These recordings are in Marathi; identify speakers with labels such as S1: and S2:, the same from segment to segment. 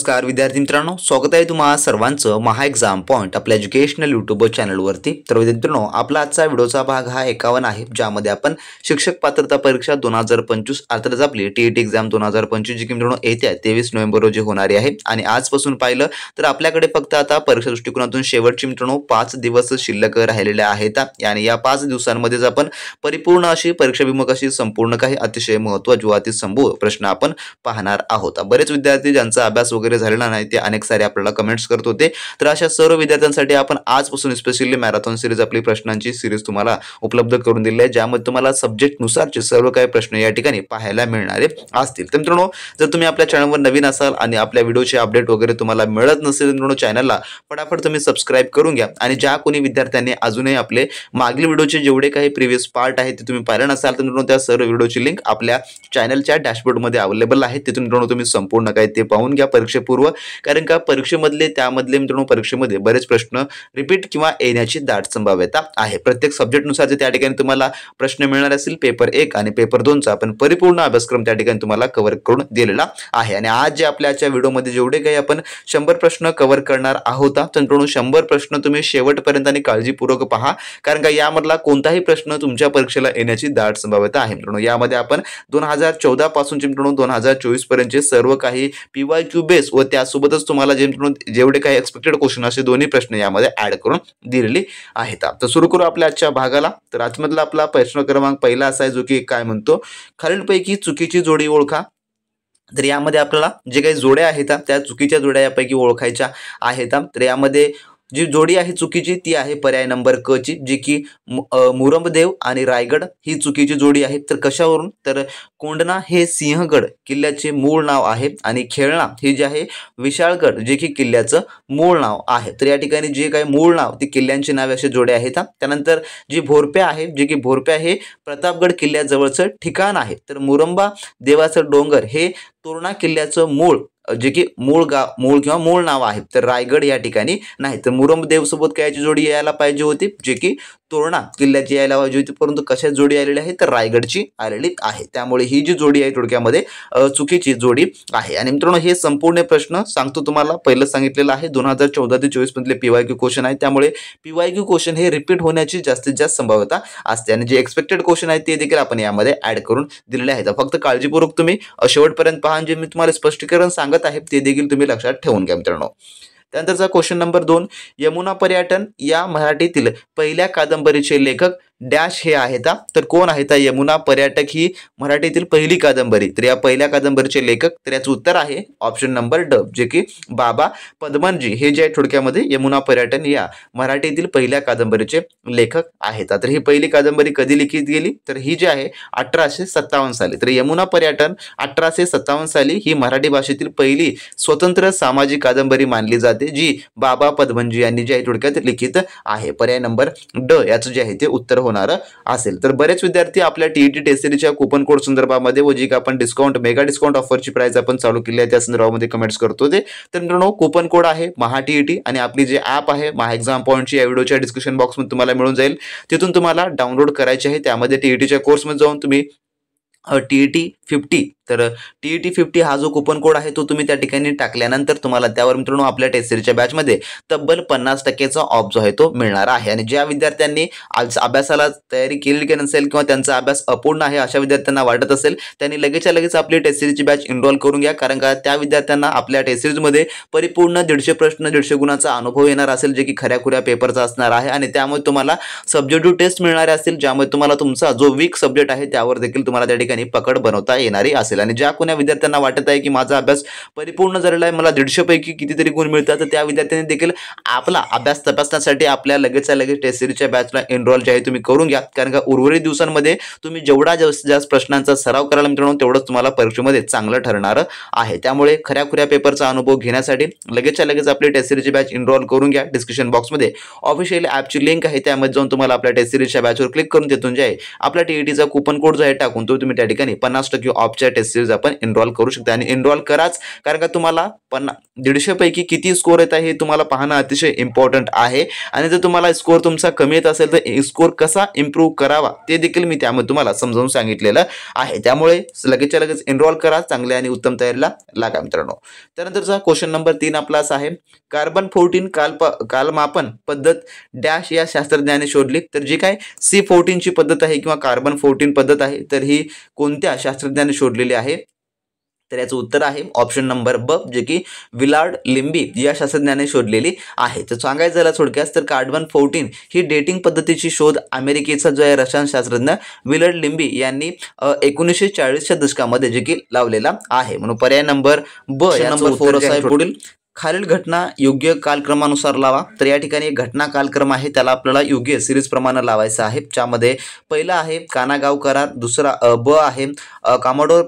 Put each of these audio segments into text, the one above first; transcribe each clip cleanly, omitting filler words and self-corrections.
S1: नमस्कार विद्यार्थी मित्रांनो, स्वागत आहे तुम्हा सर्वांचं महा एक्झाम पॉइंट आपल्या एज्युकेशनल यूट्यूब चॅनलवरती। तर विद्यार्थी मित्रांनो, आपला आजचा व्हिडिओचा भाग हा 51 आहे, ज्यामध्ये आपण शिक्षक पात्रता परीक्षा 2025 अर्थातच आपली टीईटी एक्झाम 2025 जी की मित्रांनो येत्या 23 नोव्हेंबर रोजी होणारी आहे। आणि आजपासून पाहिलं तर आपल्याकडे फक्त आता परीक्षा दृष्टिकोनातून शेवटची मित्रांनो 5 दिवस शिल्लक राहिलेले आहेत आणि या 5 दिवसांमध्येच आपण परिपूर्ण अशी परीक्षाभिमुख अशी संपूर्ण काही अतिशय महत्त्वाचे व अतिसंभव प्रश्न आपण पाहणार आहोत। बरेच विद्यार्थी ज्यांचा अभ्यास वगैरे झालेला नाही ते अनेक सारे आपल्याला कमेंट्स करत होते, तर अशा सर्व विद्यार्थ्यांसाठी आपण आजपासून स्पेशली मॅरेथॉन सिरीज आपली प्रश्नांची सिरीज तुम्हाला उपलब्ध करून दिली आहे, ज्यामध्ये तुम्हाला सब्जेक्ट नुसारचे सर्व काही प्रश्न या ठिकाणी पाहायला मिळणारे असतील। तर मित्रांनो, जर तुम्ही आपल्या चॅनलवर नवीन असाल आणि आपल्या व्हिडिओचे अपडेट वगैरे तुम्हाला मिळत नसेल तर मित्रांनो चॅनलला फटाफट तुम्ही सबस्क्राइब करून घ्या। आणि ज्या कोणी विद्यार्थ्यांनी अजूनही आपले मागील व्हिडिओचे जेवढे काही प्रीवियस पार्ट आहेत ते तुम्ही पाहिलं नसाल तर मित्रांनो त्या सर्व व्हिडिओची लिंक आपल्या चॅनलच्या डॅशबोर्डमध्ये अवेलेबल आहे, तिथून मित्रांनो तुम्ही संपूर्ण काही ते पाहून घ्या परीक्षेपूर्व। कारण का परीक्षेमधले त्यामधले मित्रांनो परीक्षेमध्ये बरेच प्रश्न रिपीट किंवा येण्याची दाट संभाव्यता आहे। प्रत्येक सब्जेक्ट नुसार त्या ठिकाणी तुम्हाला प्रश्न मिळणार असतील। पेपर 1 आणि पेपर 2 चा आपण परिपूर्ण अभ्यासक्रम त्या ठिकाणी तुम्हाला कव्हर करून दिलेला आहे। आणि आज जे आपल्याच्या व्हिडिओमध्ये जेवढे काही आपण 100 प्रश्न कव्हर करणार आहोत, तर मित्रांनो 100 प्रश्न तुम्ही शेवटपर्यंत आणि काळजीपूर्वक पहा, कारण का यामधला कोणताही प्रश्न तुमच्या परीक्षेला येण्याची दाट संभाव्यता आहे। मित्रांनो यामध्ये आपण 2014 पासूनचे मित्रांनो 2024 पर्यंतचे सर्व काही PYQ बेस व त्यासोबतच तुम्हाला जेवढे काही एक्सपेक्टेड क्वेश्चन असे दोन्ही प्रश्न यामध्ये ऍड करून दिलेले आहेत। तर सुरू करू आपल्या आजच्या भागाला। तर आजमधला आपला प्रश्न क्रमांक पहिला असा आहे, जो की काय म्हणतो, खालीलपैकी चुकीची जोडी ओळखा। तर यामध्ये आपल्याला जे काही जोड्या आहेत त्या चुकीच्या जोड्या यापैकी ओळखायच्या आहेत। तर यामध्ये जी जोडी आहे चुकीची ती आहे पर्याय नंबर क ची, जी की मुरंबदेव आणि रायगड ही चुकीची जोडी आहे। तर कशावरून, तर कोंढणा हे सिंहगड किल्ल्याचे मूळ नाव आहे आणि खेळणा हे जे आहे विशाळगड जे की किल्ल्याचं मूळ नाव आहे। तर या ठिकाणी जे काही मूळ नाव ती किल्ल्यांची नावे असे जोडे आहेत। त्यानंतर जी भोरप्या आहे, जे की भोरप्या हे प्रतापगड किल्ल्याजवळचं ठिकाण आहे। तर मुरंबा देवाचं डोंगर हे तोरणा किल्ल्याचं मूळ जे की मूळ किंवा मूळ नाव आहे। तर रायगड या ठिकाणी नाही। तर मुरंबदेव सोबत कायची जोडी यायला पाहिजे होती, जे की तोरणा किल्ल्याची यायला पाहिजे होती, परंतु कशाची जोडी आलेली आहे, तर रायगडची आलेली आहे। त्यामुळे ही जी जोडी आहे थोडक्यामध्ये चुकीची जोडी आहे। आणि मित्रांनो हे संपूर्ण प्रश्न सांगतो तुम्हाला, पहिलं सांगितलेलं आहे 2014 ते 24 मधले PYQ क्वेश्चन आहे, त्यामुळे PYQ क्वेश्चन हे रिपीट होण्याची जास्तीत जास्त संभाव्यता असते। आणि जे एक्सपेक्टेड क्वेश्चन आहेत ते देखील आपण यामध्ये ऍड करून दिलेले आहेत। फक्त काळजीपूर्वक तुम्ही शेवटपर्यंत पहा, जे मी तुम्हाला स्पष्टीकरण सांगत आहे ते देखील तुम्ही लक्षात ठेवून घ्या मित्रांनो। त्यानंतरचा क्वेश्चन नंबर 2, यमुना पर्यटन या मराठीतील पहिल्या कादंबरीचे लेखक डॅश हे आहेत। तर कोण आहेत यमुना पर्यटक ही मराठीतील पहिली कादंबरी, तर या पहिल्या कादंबरीचे लेखक, तर याचं उत्तर आहे ऑप्शन नंबर ड, जे की बाबा पद्मनजी हे जे आहे थोडक्यामध्ये यमुना पर्यटन या मराठीतील पहिल्या कादंबरीचे लेखक आहेत। तर ही पहिली कादंबरी कधी लिखित गेली, तर ही जी आहे 1857 साली। तर यमुना पर्यटन 1857 साली ही मराठी भाषेतील पहिली स्वतंत्र सामाजिक कादंबरी मानली जाते, जी बाबा पद्मनजी यांनी जी आहे थोडक्यात लिखित आहे। पर्याय नंबर ड याचं जे आहे ते उत्तर होणार असेल। तर बरेच विद्यार्थी आपल्या टीईटी टेस्ट सिरीजच्या कुपन कोड संदर्भामध्ये व जी का आपण डिस्काउंट मेगा डिस्काउंट ऑफरची प्राइस आपण चालू केली आहे त्या संदर्भामध्ये कमेंट्स करतो ते। तर मित्रांनो कुपन कोड आहे महा टीईटी आणि आपली जे ॲप आहे महा एक्झाम पॉइंटची या व्हिडिओच्या डिस्क्रिप्शन बॉक्समध्ये तुम्हाला मिळून जाईल, तिथून तुम्हाला डाउनलोड करायचे आहे। त्यामध्ये टीईटीच्या कोर्समध्ये जाऊन तुम्ही TET 50, तर TET 50 हा जो कुपन कोड आहे तो तुम्ही त्या ठिकाणी टाकल्यानंतर तुम्हाला त्यावर मित्रांनो आपल्या टेस्ट सिरीजच्या बॅचमध्ये तब्बल 50% ऑफ जो आहे तो मिळणार आहे। आणि ज्या विद्यार्थ्यांनी आज अभ्यासाला तयारी केली की नसेल किंवा त्यांचा अभ्यास अपूर्ण आहे अशा विद्यार्थ्यांना वाटत असेल, त्यांनी लगेचच्या लगेच आपली टेस्ट सिरीजची बॅच इनरोल करून घ्या, कारण का त्या विद्यार्थ्यांना आपल्या टेस्ट सिरीजमध्ये परिपूर्ण 150 प्रश्न 150 गुणाचा अनुभव येणार असेल, जे की खऱ्या पेपरचा असणार आहे। आणि त्यामुळे तुम्हाला सब्जेक्टिव्ह टेस्ट मिळणारे असतील, ज्यामुळे तुम्हाला तुमचा जो वीक सब्जेक्ट आहे त्यावर देखील तुम्हाला त्या ठिकाणी पकड बनवता येणारी असेल। आणि ज्या कोण्या विद्यार्थ्यांना वाटत आहे की माझा अभ्यास परिपूर्ण झालेला आहे, मला 150 पैकी कितीतरी गुण मिळतात, तर त्या विद्यार्थ्यांनी देखील आपला अभ्यास तपासण्यासाठी आपल्या लगेचच्या लगेच टेस्ट सिरीजच्या बॅचला एनरोल जे आहे तुम्ही करून घ्या, कारण का उर्वरित दिवसांमध्ये तुम्ही जेवढा जास्त प्रश्नांचा सराव कराल मित्रांनो तेवढंच तुम्हाला परीक्षेमध्ये चांगलं ठरणार आहे। त्यामुळे खऱ्या पेपरचा अनुभव घेण्यासाठी लगेचच्या लगेच आपली टेस्ट सिरीजची बॅच एनरोल करून घ्या। डिस्क्रिप्शन बॉक्समध्ये ऑफिशियल ॲपची लिंक आहे, त्यामध्ये जाऊन तुम्हाला आपल्या टेस्ट सिरीजच्या बॅचवर क्लिक करून तिथून जे आहे आपला टीईटीचा कुपन कोड जो आहे टाकून तो तुम्ही त्या ठिकाणी 50% ऑफच्या टेस्ट सिरीज आपण एनरोल करू शकता आणि एनरोल कराच, कारण का तुम्हाला 150 पैकी किती स्कोर येत आहे हे तुम्हाला पाहणं अतिशय इम्पॉर्टंट आहे आणि जर तुम्हाला स्कोर तुमचा कमी येत असेल तर स्कोर कसा इम्प्रूव्ह करावा ते देखील मी त्यामध्ये तुम्हाला समजावून सांगितलेलं आहे। त्यामुळे लगेचच्या लगेच एनरोल करा, चांगल्या आणि उत्तम तयारीला लागा मित्रांनो। त्यानंतरचा क्वेश्चन नंबर 3 आपला असा आहे, कार्बन 14 कालमापन पद्धत डॅश या शास्त्रज्ञाने शोधली। तर जी काय C14 ची पद्धत आहे किंवा कार्बन 14 पद्धत आहे तर ही कोणत्या शास्त्रज्ञाने शोधलेली आहे? तर याचं उत्तर आहे ऑप्शन नंबर ब, जे की विलार्ड लिंबी या शास्त्रज्ञाने शोधलेली आहे। तर सांगायचं झालं थोडक्यात तर कार्बन 14 ही डेटिंग पद्धतीची शोध अमेरिकेचा जो आहे रसायनशास्त्रज्ञ विलार्ड लिंबी यांनी 1940च्या दशकामध्ये जे की लावलेला आहे। म्हणून पर्याय नंबर ब याचं उत्तर असा आहे पुढील खालील घटना योग्य कालक्रमानुसार लावा। तर या ठिकाणी एक घटना कालक्रम आहे, त्याला आपल्याला योग्य सिरीज प्रमाणे लावायचं आहे। ज्यामध्ये पहिला आहे कानागाव करार, दुसरा ब आहे कमोडोर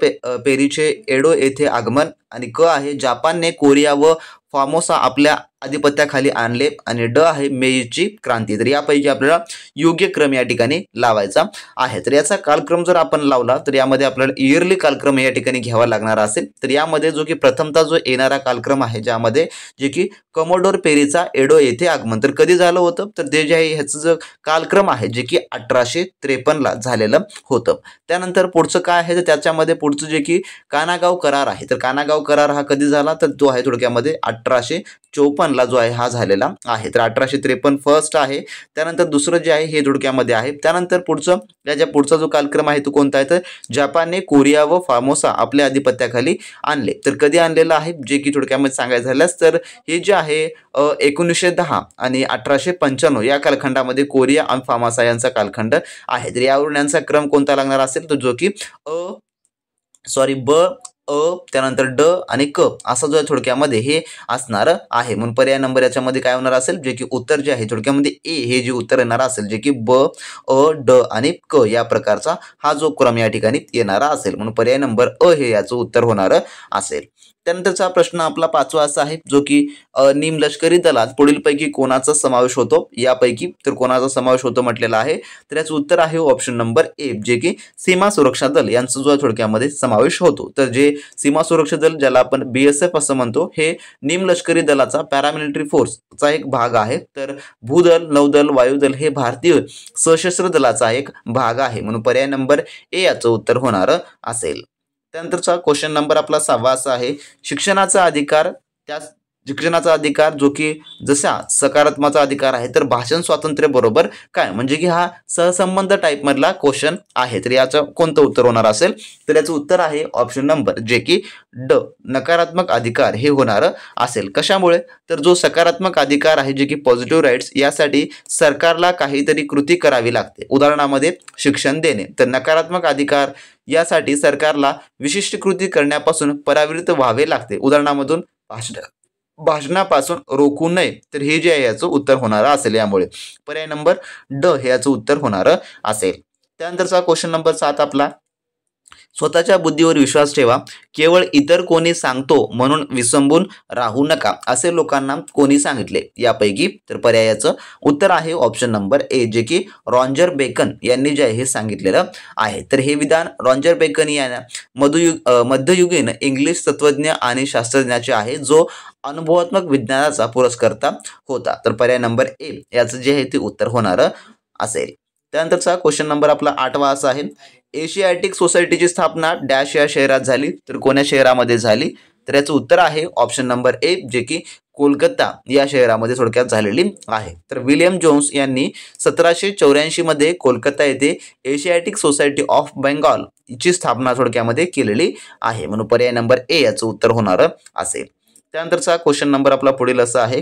S1: पेरीचे एडो येथे आगमन आणि क आहे जपानने कोरिया व फॉर्मोसा आपल्या आधिपत्याखाली आणले आणि ड आहे मेईची क्रांती। तर यापैकी आपल्याला योग्य क्रम या ठिकाणी लावायचा आहे। तर याचा कालक्रम जर आपण लावला तर यामध्ये आपल्याला इयरली कालक्रम या ठिकाणी घ्यावा लागणार असेल। तर यामध्ये जो की प्रथमतः जो येणारा कालक्रम आहे ज्यामध्ये जे की कमोडोर पेरीचा एडो येथे आगमन तर कधी झालं होतं तर ते जे आहे ह्याचं जो कालक्रम आहे जे की 1853 ला झालेलं होतं। त्यानंतर पुढचं काय आहे तर त्याच्यामध्ये पुढचं जे की कानागाव करार आहे, तर कानागाव करार हा कधी झाला तर तो आहे थोडक्यामध्ये 1854 ला जो आहे हा झालेला आहे। तर 1853 फर्स्ट आहे। त्यानंतर दुसरं जे आहे हे थोडक्यामध्ये आहे। त्यानंतर पुढचं याच्या पुढचा जो कालक्रम आहे तो कोणता आहे तर जपानने कोरिया व फॉर्मोसा आपल्या आधिपत्याखाली आणले। तर कधी आणलेलं आहे जे की थोडक्यामध्ये सांगायचं झाल्यास तर हे जे आहे 1910 आणि 1895 या कालखंडामध्ये कोरिया आणि फॉर्मोसा यांचा कालखंड आहे। तर यावरून यांचा क्रम कोणता लागणार असेल तर जो की ब त्यानंतर ड आणि क असा जो थोडक्यामध्ये हे असणार आहे। म्हणून पर्याय नंबर याच्यामध्ये काय होणार असेल जे की उत्तर जे आहे थोडक्यामध्ये ए हे जे उत्तर येणार असेल जे की ब ड आणि क या प्रकारचा हा जो क्रम या ठिकाणी येणारा असेल। म्हणून पर्याय नंबर हे याचं उत्तर होणार असेल। त्यानंतरचा प्रश्न आपला 5वा असा आहे जो की निमलष्करी दलात पुढीलपैकी कोणाचा समावेश होतो? यापैकी तर कोणाचा समावेश होतो म्हटलेला आहे तर याचं उत्तर आहे ऑप्शन नंबर ए, जे की सीमा सुरक्षा दल यांचा जो थोडक्यामध्ये समावेश होतो। तर जे सीमा सुरक्षा दल ज्याला आपण BSF असं म्हणतो हे निमलष्करी दलाचा पॅरामिलिटरी फोर्सचा एक भाग आहे। तर भूदल, नौदल, वायुदल हे भारतीय सशस्त्र दलाचा एक भाग आहे। म्हणून पर्याय नंबर ए याचं उत्तर होणार असेल। त्यानंतरचा क्वेश्चन नंबर आपला 6वा असा आहे, शिक्षणाचा अधिकार शिक्षणाचा अधिकार जो की जसा सकारात्मक अधिकार आहे तर भाषण स्वातंत्र्य बरोबर काय, म्हणजे की हा सहसंबंध टाइप मधला क्वेश्चन आहे। तर याचं कोणतं उत्तर होणार असेल तर याचं उत्तर आहे ऑप्शन नंबर जे की ड नकारात्मक अधिकार हे होणार असेल। कशामुळे तर जो सकारात्मक अधिकार आहे जे की पॉझिटिव्ह राईट्स यासाठी सरकारला काहीतरी कृती करावी लागते, उदाहरणामध्ये शिक्षण देणे। तर नकारात्मक अधिकार यासाठी सरकारला विशिष्ट कृती करण्यापासून परावृत्त व्हावे लागते, उदाहरणामधून भाषणापासून रोखू नये। तर हे जे आहे याचं उत्तर होणार असेल। यामुळे पर्याय नंबर ड हे याचं उत्तर होणार असेल। त्यानंतरचा क्वेश्चन नंबर 7 आपला, स्वतःच्या बुद्धीवर विश्वास ठेवा, केवळ इतर कोणी सांगतो म्हणून विसंबून राहू नका असे लोकांना कोणी सांगितले? यापैकी तर पर्यायाचं उत्तर आहे ऑप्शन नंबर ए, जे की रॉजर बेकन यांनी जे आहे हे सांगितलेलं आहे। तर हे विधान रॉजर बेकन यांना मध्ययुगीन इंग्लिश तत्वज्ञ आणि शास्त्रज्ञाचे आहे जो अनुभवात्मक विज्ञानाचा पुरस्कर्ता होता। तर पर्याय नंबर ए याचं जे आहे ते उत्तर होणार असेल। त्यानंतरचा क्वेश्चन नंबर आपला 8वा असा आहे, एशियाटिक सोसायटीची स्थापना डॅश या शहरात झाली, तर कोण्या शहरामध्ये झाली? तर याचं उत्तर आहे ऑप्शन नंबर ए, जे की कोलकाता या शहरामध्ये थोडक्यात झालेली आहे। तर विलियम जोन्स यांनी 1784 मध्ये कोलकाता येथे एशियाटिक सोसायटी ऑफ बेंगॉल ची स्थापना थोडक्यामध्ये केलेली आहे। म्हणून पर्याय नंबर ए याचं उत्तर होणार असेल। त्यानंतरचा क्वेश्चन नंबर आपला पुढील असा आहे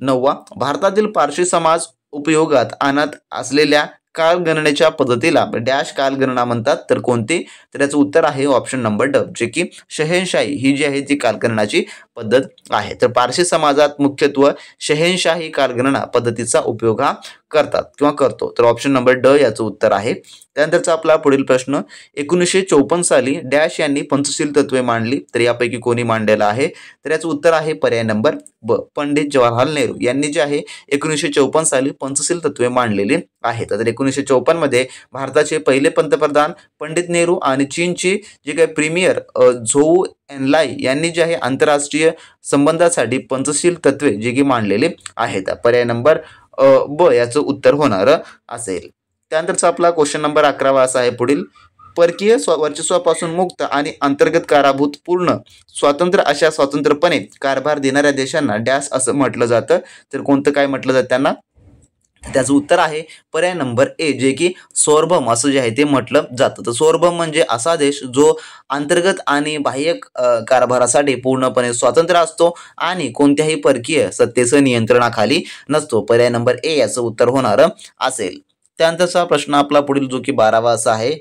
S1: 9वा, भारतातील पारशी समाज उपयोगात आणत असलेल्या कालगणनेच्या पद्धतीला डॅश कालगणना म्हणतात, तर कोणती? तर याचं उत्तर आहे ऑप्शन नंबर ड, जे की शहेनशाही ही जी आहे ती कालगणनाची पद्धत आहे। तर पारशी समाजात मुख्यत्वे शहेनशाही कालगणना पद्धतीचा उपयोग हा करतात किंवा करतो, तर ऑप्शन नंबर ड याचं उत्तर आहे. त्यानंतरचा आपला पुढील प्रश्न, 1954 साली डॅश यांनी पंचशील तत्वे मांडली, तर यापैकी कोणी मांडलेलं आहे, तर याचं उत्तर आहे पर्याय नंबर ब, पंडित जवाहरलाल नेहरू यांनी जे आहे 1954 साली पंचशील तत्वे मांडलेली आहेत. तर 1954 मध्ये भारताचे पहिले पंतप्रधान पंडित नेहरू आणि चीनचे जे काही प्रीमियर झोऊ एनलाई यांनी जे आहे आंतरराष्ट्रीय संबंधासाठी पंचशील तत्वे जे की मांडलेले आहेत. पर्याय नंबर ब याचं उत्तर होणार असेल. त्यानंतरचा आपला क्वेश्चन नंबर 11 असा आहे पुढील, परकीय वर्चस्वापासून मुक्त आणि अंतर्गत काराभूत पूर्ण स्वातंत्र्य अशा स्वतंत्रपणे कारभार देणाऱ्या देशांना डॅश असं म्हटलं जातं, तर कोणतं काय म्हटलं जातं त्यांना, त्याचं उत्तर आहे पर्याय नंबर ए, जे की सार्वभौम असं जे आहे ते म्हटलं जातं. तर सार्वभौम म्हणजे असा देश जो अंतर्गत आणि बाह्य कारभारासाठी पूर्णपणे स्वतंत्र असतो आणि कोणत्याही परकीय सत्तेचं नियंत्रणाखाली नसतो. पर्याय नंबर ए याचं उत्तर होणार असेल. त्यानंतरचा प्रश्न आपला पुढील जो की 12वा असा आहे,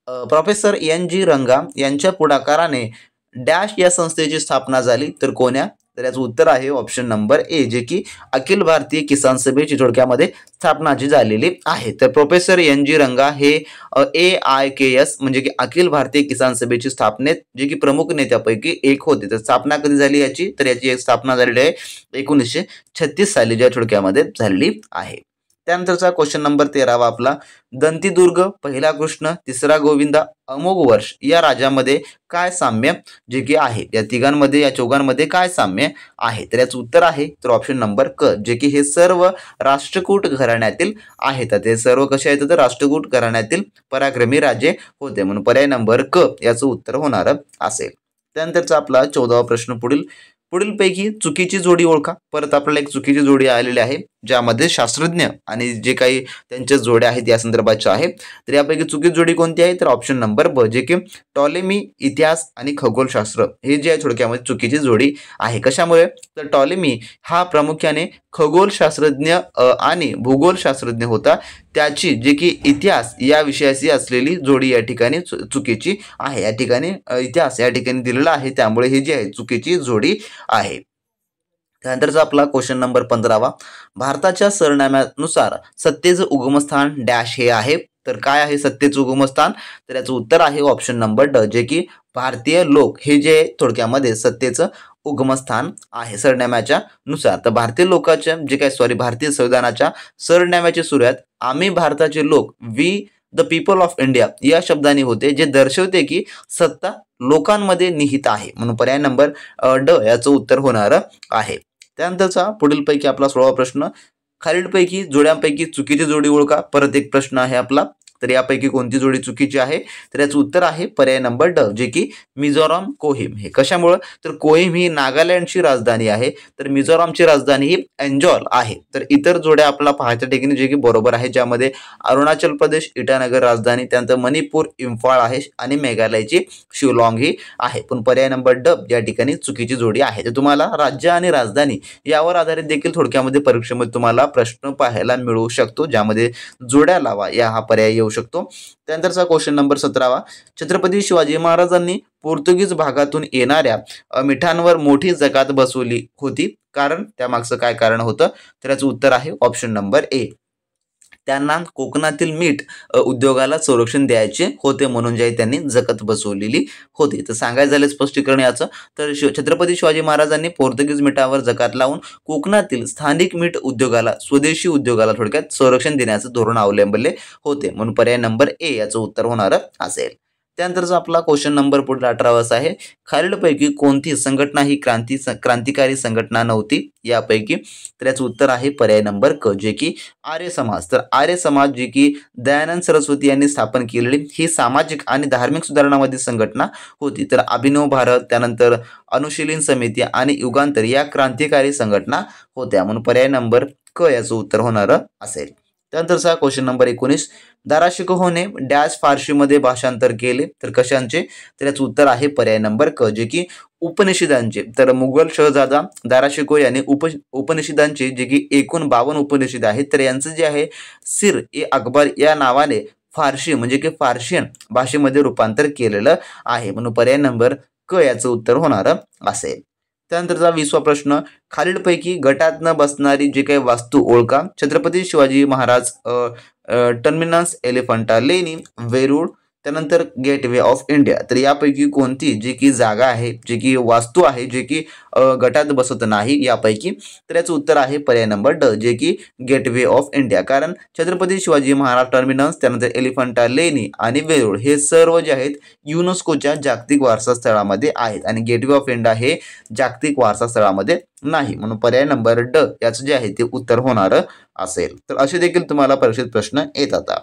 S1: प्रोफेसर एन जी रंगा यांच्या पुढाकाराने डॅश या संस्थेची स्थापना झाली, तर कोण्या, तर याचं उत्तर आहे ऑप्शन नंबर ए, जे की अखिल भारतीय किसान सभेची थोडक्यामध्ये स्थापना जी झालेली आहे. तर प्रोफेसर एन जी रंगा हे AIKS म्हणजे की अखिल भारतीय किसान सभेची स्थापनेत जे की प्रमुख नेत्यापैकी एक होते. तर स्थापना कधी झाली याची, तर याची एक स्थापना झालेली आहे 1936 साली ज्या थोडक्यामध्ये झालेली आहे. त्यानंतरचा क्वेश्चन नंबर 13वा आपला, दंतीदुर्ग, पहिला कृष्ण, तिसरा गोविंदा, अमोघ वर्ष या राज्यामध्ये काय साम्य जे की आहे, या तिघांमध्ये या चौघांमध्ये काय साम्य आहे, तर याचं उत्तर आहे तर ऑप्शन नंबर क, जे की हे सर्व राष्ट्रकूट घराण्यातील आहेत. ते सर्व कसे आहेत, तर राष्ट्रकूट घराण्यातील पराक्रमी राजे होते, म्हणून पर्याय नंबर क याचं उत्तर होणार असेल. त्यानंतरचा आपला 14वा प्रश्न पुढीलपैकी चुकीची जोडी ओळखा. परत आपल्याला एक चुकीची जोडी आलेली आहे ज्यामध्ये शास्त्रज्ञ आणि जे काही त्यांच्या जोड्या आहेत या संदर्भाच्या आहे. तर यापैकी चुकीची जोडी कोणती आहे, तर ऑप्शन नंबर ब, जे की टॉलेमी इतिहास आणि खगोलशास्त्र हे जे आहे थोडक्यामध्ये चुकीची जोडी आहे. कशामुळे, तर टॉलेमी हा प्रामुख्याने खगोलशास्त्रज्ञ आणि भूगोलशास्त्रज्ञ होता, त्याची जे की इतिहास या विषयाशी असलेली जोडी या ठिकाणी चुकीची आहे. या ठिकाणी इतिहास या ठिकाणी दिलेला आहे, त्यामुळे ही जी आहे चुकीची जोडी आहे. त्यानंतरचा आपला क्वेश्चन नंबर 15वा, भारताच्या सरनाम्यानुसार सत्तेचं उगमस्थान डॅश हे आहे, तर काय आहे सत्तेचं उगमस्थान, तर याचं उत्तर आहे ऑप्शन नंबर ड, जे की भारतीय लोक हे जे थोडक्यामध्ये सत्तेचं उगमस्थान आहे सरनाम्याच्या नुसार. तर भारतीय लोकांच्या जे काय भारतीय संविधानाच्या सरनाम्याची सुरुवात आम्ही भारताचे लोक, we the people of India या शब्दाने होते, जे दर्शवते की सत्ता लोकांमध्ये निहित आहे, म्हणून पर्याय नंबर ड याचं उत्तर होणार आहे. त्यानंतरचा पुढीलपैकी आपला 16वा प्रश्न, खालीलपैकी जोड्यांपैकी चुकीची जोडी ओळखा. परत एक प्रश्न आहे आपला, तर यापैकी कोणती जोडी चुकीची आहे, तर याचं उत्तर आहे पर्याय नंबर ड, जे की मिझोराम कोहिम. हे कशामुळे, तर कोहिम ही नागालँडची राजधानी आहे, तर मिझोरामची राजधानी ही ऐंजॉल आहे. तर इतर जोड्या आपल्याला पाहायच्या ठिकाणी जे की बरोबर आहे, ज्यामध्ये अरुणाचल प्रदेश इटानगर राजधानी, त्यानंतर मणिपूर इम्फाळ आहे आणि मेघालयची शिलाँग ही आहे, पण पर्याय नंबर ड या ठिकाणी चुकीची जोडी आहे. तर तुम्हाला राज्य आणि राजधानी यावर आधारित देखील थोडक्यामध्ये परीक्षेमध्ये तुम्हाला प्रश्न पाहायला मिळू शकतो, ज्यामध्ये जोड्या लावा या हा पर्याय येऊ शकतो. त्यानंतरचा क्वेश्चन नंबर 17वा, छत्रपती शिवाजी महाराजांनी पोर्तुगीज भागातून येणाऱ्या मिठांवर मोठी जकात बसवली होती, कारण त्यामागचं काय कारण होतं, तर याचं उत्तर आहे ऑप्शन नंबर ए, त्यांना कोकणातील मीठ उद्योगाला संरक्षण द्यायचे होते, म्हणून जे त्यांनी जकात बसवलेली होती. तर सांगायचं झालं स्पष्टीकरण याचं, तर छत्रपती शिवाजी महाराजांनी पोर्तुगीज मिठावर जकात लावून कोकणातील स्थानिक मीठ उद्योगाला, स्वदेशी उद्योगाला थोडक्यात संरक्षण देण्याचं धोरण अवलंबले होते, म्हणून पर्याय नंबर ए याचं उत्तर होणार असेल. त्यानंतरचा आपला क्वेश्चन नंबर पुढे 18वा असा आहे, खालीलपैकी कोणती संघटना ही क्रांतिकारी संघटना नव्हती यापैकी, तर याचं उत्तर आहे पर्याय नंबर क, जे की आर्य समाज. तर आर्य समाज जी की दयानंद सरस्वती यांनी स्थापन केलेली ही सामाजिक आणि धार्मिक सुधारणावादी संघटना होती. तर अभिनव भारत, त्यानंतर अनुशीलन समिती आणि युगांतर या क्रांतिकारी संघटना होत्या, म्हणून पर्याय नंबर क याचं उत्तर होणार असेल. त्यानंतरचा क्वेश्चन नंबर 19, दाराशिकोहने डॅश फारशीमध्ये भाषांतर केले, तर कशांचे, तर याचं उत्तर आहे पर्याय नंबर क, जे की उपनिषदांचे. तर मुघल शहजादा दाराशिकोह यांनी उपनिषदांचे जे की एकूण 52 उपनिषद आहेत, तर यांचं जे आहे सिर ए अकबर या नावाने फारशी म्हणजे की फार्शियन भाषेमध्ये रूपांतर केलेलं आहे, म्हणून पर्याय नंबर क याचं उत्तर होणार असेल. त्यानंतरचा 20वा प्रश्न, खालीलपैकी गटात न बसणारी जी काही वास्तू ओळखा. छत्रपती शिवाजी महाराज टर्मिनस, एलिफंटा लेणी, वेरूळ, त्यानंतर गेटवे ऑफ इंडिया. तर यापैकी कोणती जी की जागा आहे, जी की वास्तू आहे, जे की गटात बसत नाही यापैकी? तर याचं उत्तर आहे पर्याय नंबर ड, जे की गेटवे ऑफ इंडिया. कारण छत्रपती शिवाजी महाराज टर्मिनस, त्यानंतर एलिफंटा लेणी आणि वेरूळ हे सर्व जे आहेत युनेस्कोच्या जागतिक वारसा स्थळामध्ये आहेत आणि गेटवे ऑफ इंडिया हे जागतिक वारसा स्थळामध्ये नाही. म्हणून पर्याय नंबर ड याचं जे आहे ते उत्तर होणार असेल. तर असे देखील तुम्हाला परीक्षेत प्रश्न येतात.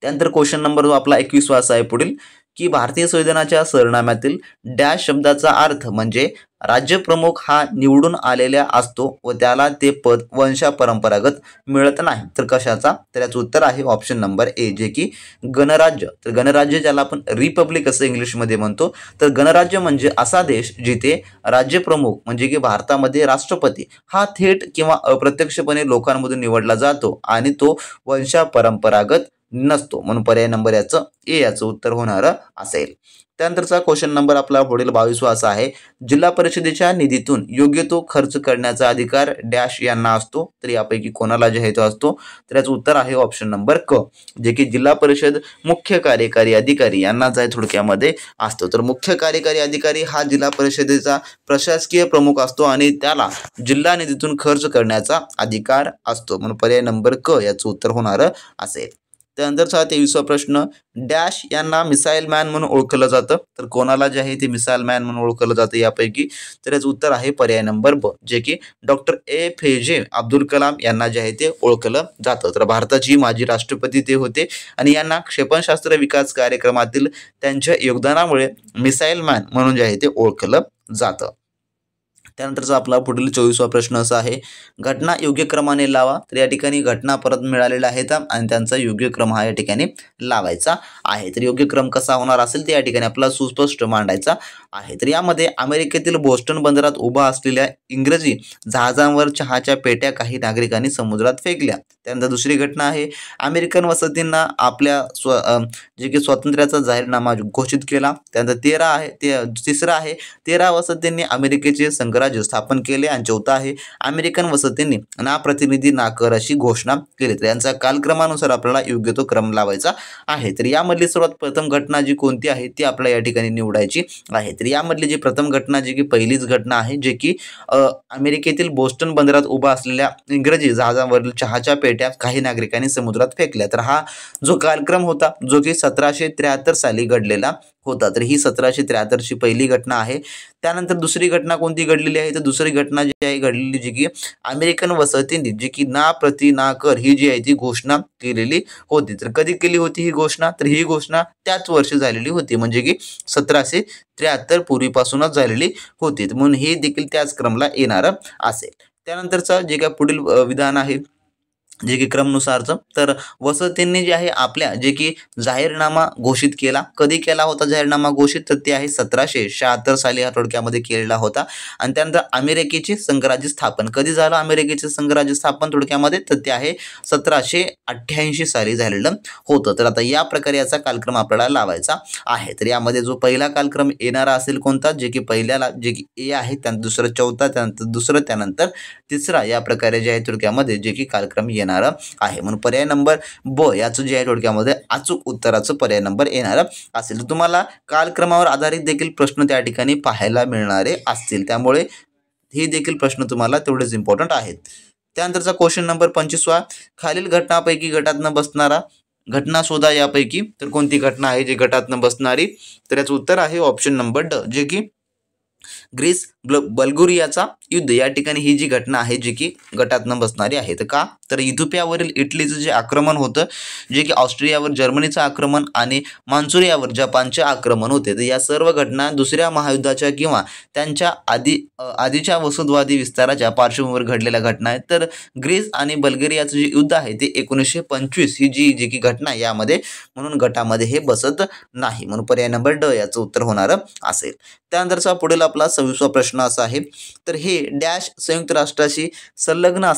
S1: त्यानंतर क्वेश्चन नंबर जो आपला 21वा असा आहे पुढील, की भारतीय संविधानाच्या सरनाम्यातील डॅश शब्दाचा अर्थ म्हणजे राज्यप्रमुख हा निवडून आलेला असतो व त्याला ते पद वंशपरंपरागत मिळत नाही. तर कशाचा? तर याचं उत्तर आहे ऑप्शन नंबर ए, जे की गणराज्य. तर गणराज्य ज्याला आपण रिपब्लिक असं इंग्लिशमध्ये म्हणतो. तर गणराज्य म्हणजे असा देश जिथे राज्यप्रमुख म्हणजे की भारतामध्ये राष्ट्रपती हा थेट किंवा अप्रत्यक्षपणे लोकांमधून निवडला जातो आणि तो वंशपरंपरागत नसतो. म्हणून पर्याय नंबर याचं ए याचं उत्तर होणार असेल. त्यानंतरचा क्वेश्चन नंबर आपला पुढील 22वा असा आहे, जिल्हा परिषदेच्या निधीतून योग्य तो खर्च करण्याचा अधिकार डॅश यांना असतो. तर यापैकी कोणाला जे आहे तो असतो? तर याचं उत्तर आहे ऑप्शन नंबर क, जे की जिल्हा परिषद मुख्य कार्यकारी अधिकारी यांना जे थोडक्यामध्ये असतो. तर मुख्य कार्यकारी अधिकारी हा जिल्हा परिषदेचा प्रशासकीय प्रमुख असतो आणि त्याला जिल्हा निधीतून खर्च करण्याचा अधिकार असतो. म्हणून पर्याय नंबर क याचं उत्तर होणार असेल. त्यानंतरचा 23वा प्रश्न, डॅश यांना मिसाईल मॅन म्हणून ओळखलं जातं. तर कोणाला जे आहे ते मिसाईल मॅन म्हणून ओळखलं जातं यापैकी? तर याचं उत्तर आहे पर्याय नंबर ब, जे की डॉक्टर APJ अब्दुल कलाम यांना जे आहे ते ओळखलं जातं. तर भारताची माजी राष्ट्रपती ते होते आणि यांना क्षेपणास्त्र विकास कार्यक्रमातील त्यांच्या योगदानामुळे मिसाईल मॅन म्हणून जे आहे ते ओळखलं जातं. त्यानंतरचा आपला पुढील 24वा प्रश्न असा आहे, घटना योग्य क्रमाने लावा. तर या ठिकाणी घटना परत मिळालेल्या आहेत आणि त्यांचा योग्य क्रम हा या ठिकाणी लावायचा आहे. तर योग्य क्रम कसा होणार असेल ते या ठिकाणी आपल्याला सुस्पष्ट मांडायचा आहे. तर यामध्ये अमेरिकेतील बोस्टन बंदरात उभा असलेल्या इंग्रजी जहाजांवर चहाच्या पेट्या काही नागरिकांनी समुद्रात फेकल्या. त्यानंतर दुसरी घटना आहे, अमेरिकन वसाहतींना आपल्या जे की स्वातंत्र्याचा जाहीरनामा घोषित केला. त्यानंतर तिसरं आहे 13 वसाहतींनी अमेरिकेचे संघराज्य स्थापन केले आणि चौथा आहे अमेरिकन वसाहतींनी ना प्रतिनिधी ना कर अशी घोषणा केली. तर यांचा कालक्रमानुसार आपल्याला योग्य तो क्रम लावायचा आहे. तर यामधली सर्वात प्रथम घटना जी कोणती आहे ती आपल्याला या ठिकाणी निवडायची आहे. तर यामधली जी प्रथम घटना जी की पहिलीच घटना आहे, जे की अमेरिकेतील बोस्टन बंदरात उभा असलेल्या इंग्रजी जहाजांवरील चहाच्या पेट्या काही नागरिकांनी समुद्रात फेकल्या. तर हा जो कालक्रम होता जो की 1773 साली घडलेला होता. तर ही 1773 ची पहिली घटना आहे. त्यानंतर दुसरी घटना कोणती घडलेली आहे? तर दुसरी घटना जी आहे घडलेली जी की अमेरिकन वसाहतींनी जी की ना प्रति ना कर ही जी आहे ती घोषणा केलेली होती. तर कधी केली होती ही घोषणा? तर ही घोषणा त्याच वर्षी झालेली होती, म्हणजे की 1773 पूर्वीपासूनच झालेली होती. म्हणून हे देखील त्याच क्रमला येणार असेल. त्यानंतरचा जे काय पुढील विधान आहे जे की क्रमनुसारचं, तर वसाहतींनी जे आहे आपल्या जे की जाहीरनामा घोषित केला. कधी केला होता जाहीरनामा घोषित? तर ते आहे 1776 साली हा थोडक्यामध्ये केलेला होता. आणि त्यानंतर अमेरिकेचे संघराज्य स्थापन कधी झालं? अमेरिकेचे संघराज्य स्थापन थोडक्यामध्ये तर ते आहे 1788 साली झालेलं होतं. तर आता या प्रकारे याचा कालक्रम आपल्याला लावायचा आहे. तर यामध्ये जो पहिला कालक्रम येणारा असेल कोणता? जे की पहिल्याला जे की ए आहे, त्यानंतर दुसरं चौथा, त्यानंतर दुसरं, त्यानंतर तिसरा, या प्रकारे जे आहे थोडक्यामध्ये जे की कालक्रम येणार आहे. म्हणून पर्याय नंबर ब याचं जे आहे थोडक्यामध्ये अचूक उत्तराचं पर्याय नंबर येणार असेल. तर तुम्हाला कालक्रमावर आधारित देखील प्रश्न त्या ठिकाणी पाहायला मिळणारे असतील, त्यामुळे हे देखील प्रश्न तुम्हाला तेवढेच इम्पॉर्टंट आहेत. त्यानंतरचा क्वेश्चन नंबर 25वा, खालील घटनापैकी गटात न बसणारा घटना शोधा यापैकी. तर कोणती घटना आहे जी गटात न बसणारी? तर याचं उत्तर आहे ऑप्शन नंबर ड, जे की ग्रीस बल्गेरियाचा युद्ध. या ठिकाणी ही जी घटना आहे जी की गटात न बसणारी आहे. तर का? तर इथिओपियावरील इटलीचं जे आक्रमण होतं, जे की ऑस्ट्रियावर जर्मनीचं आक्रमण आणि मान्चुरियावर जपानचे आक्रमण होते. तर या सर्व घटना दुसऱ्या महायुद्धाच्या किंवा त्यांच्या आधीच्या वसाहतवादी विस्ताराच्या पार्श्वभूमीवर घडलेल्या घटना आहेत. तर ग्रीस आणि बल्गेरियाचं जे युद्ध आहे ते 1925 ही जी की घटना यामध्ये, म्हणून गटामध्ये हे बसत नाही. म्हणून पर्याय नंबर ड याचं उत्तर होणार असेल. त्यानंतरचा पुढील आपला 26वा प्रश्न असा आहे, तर हे डॅश संयुक्त राष्ट्राशी संलग्न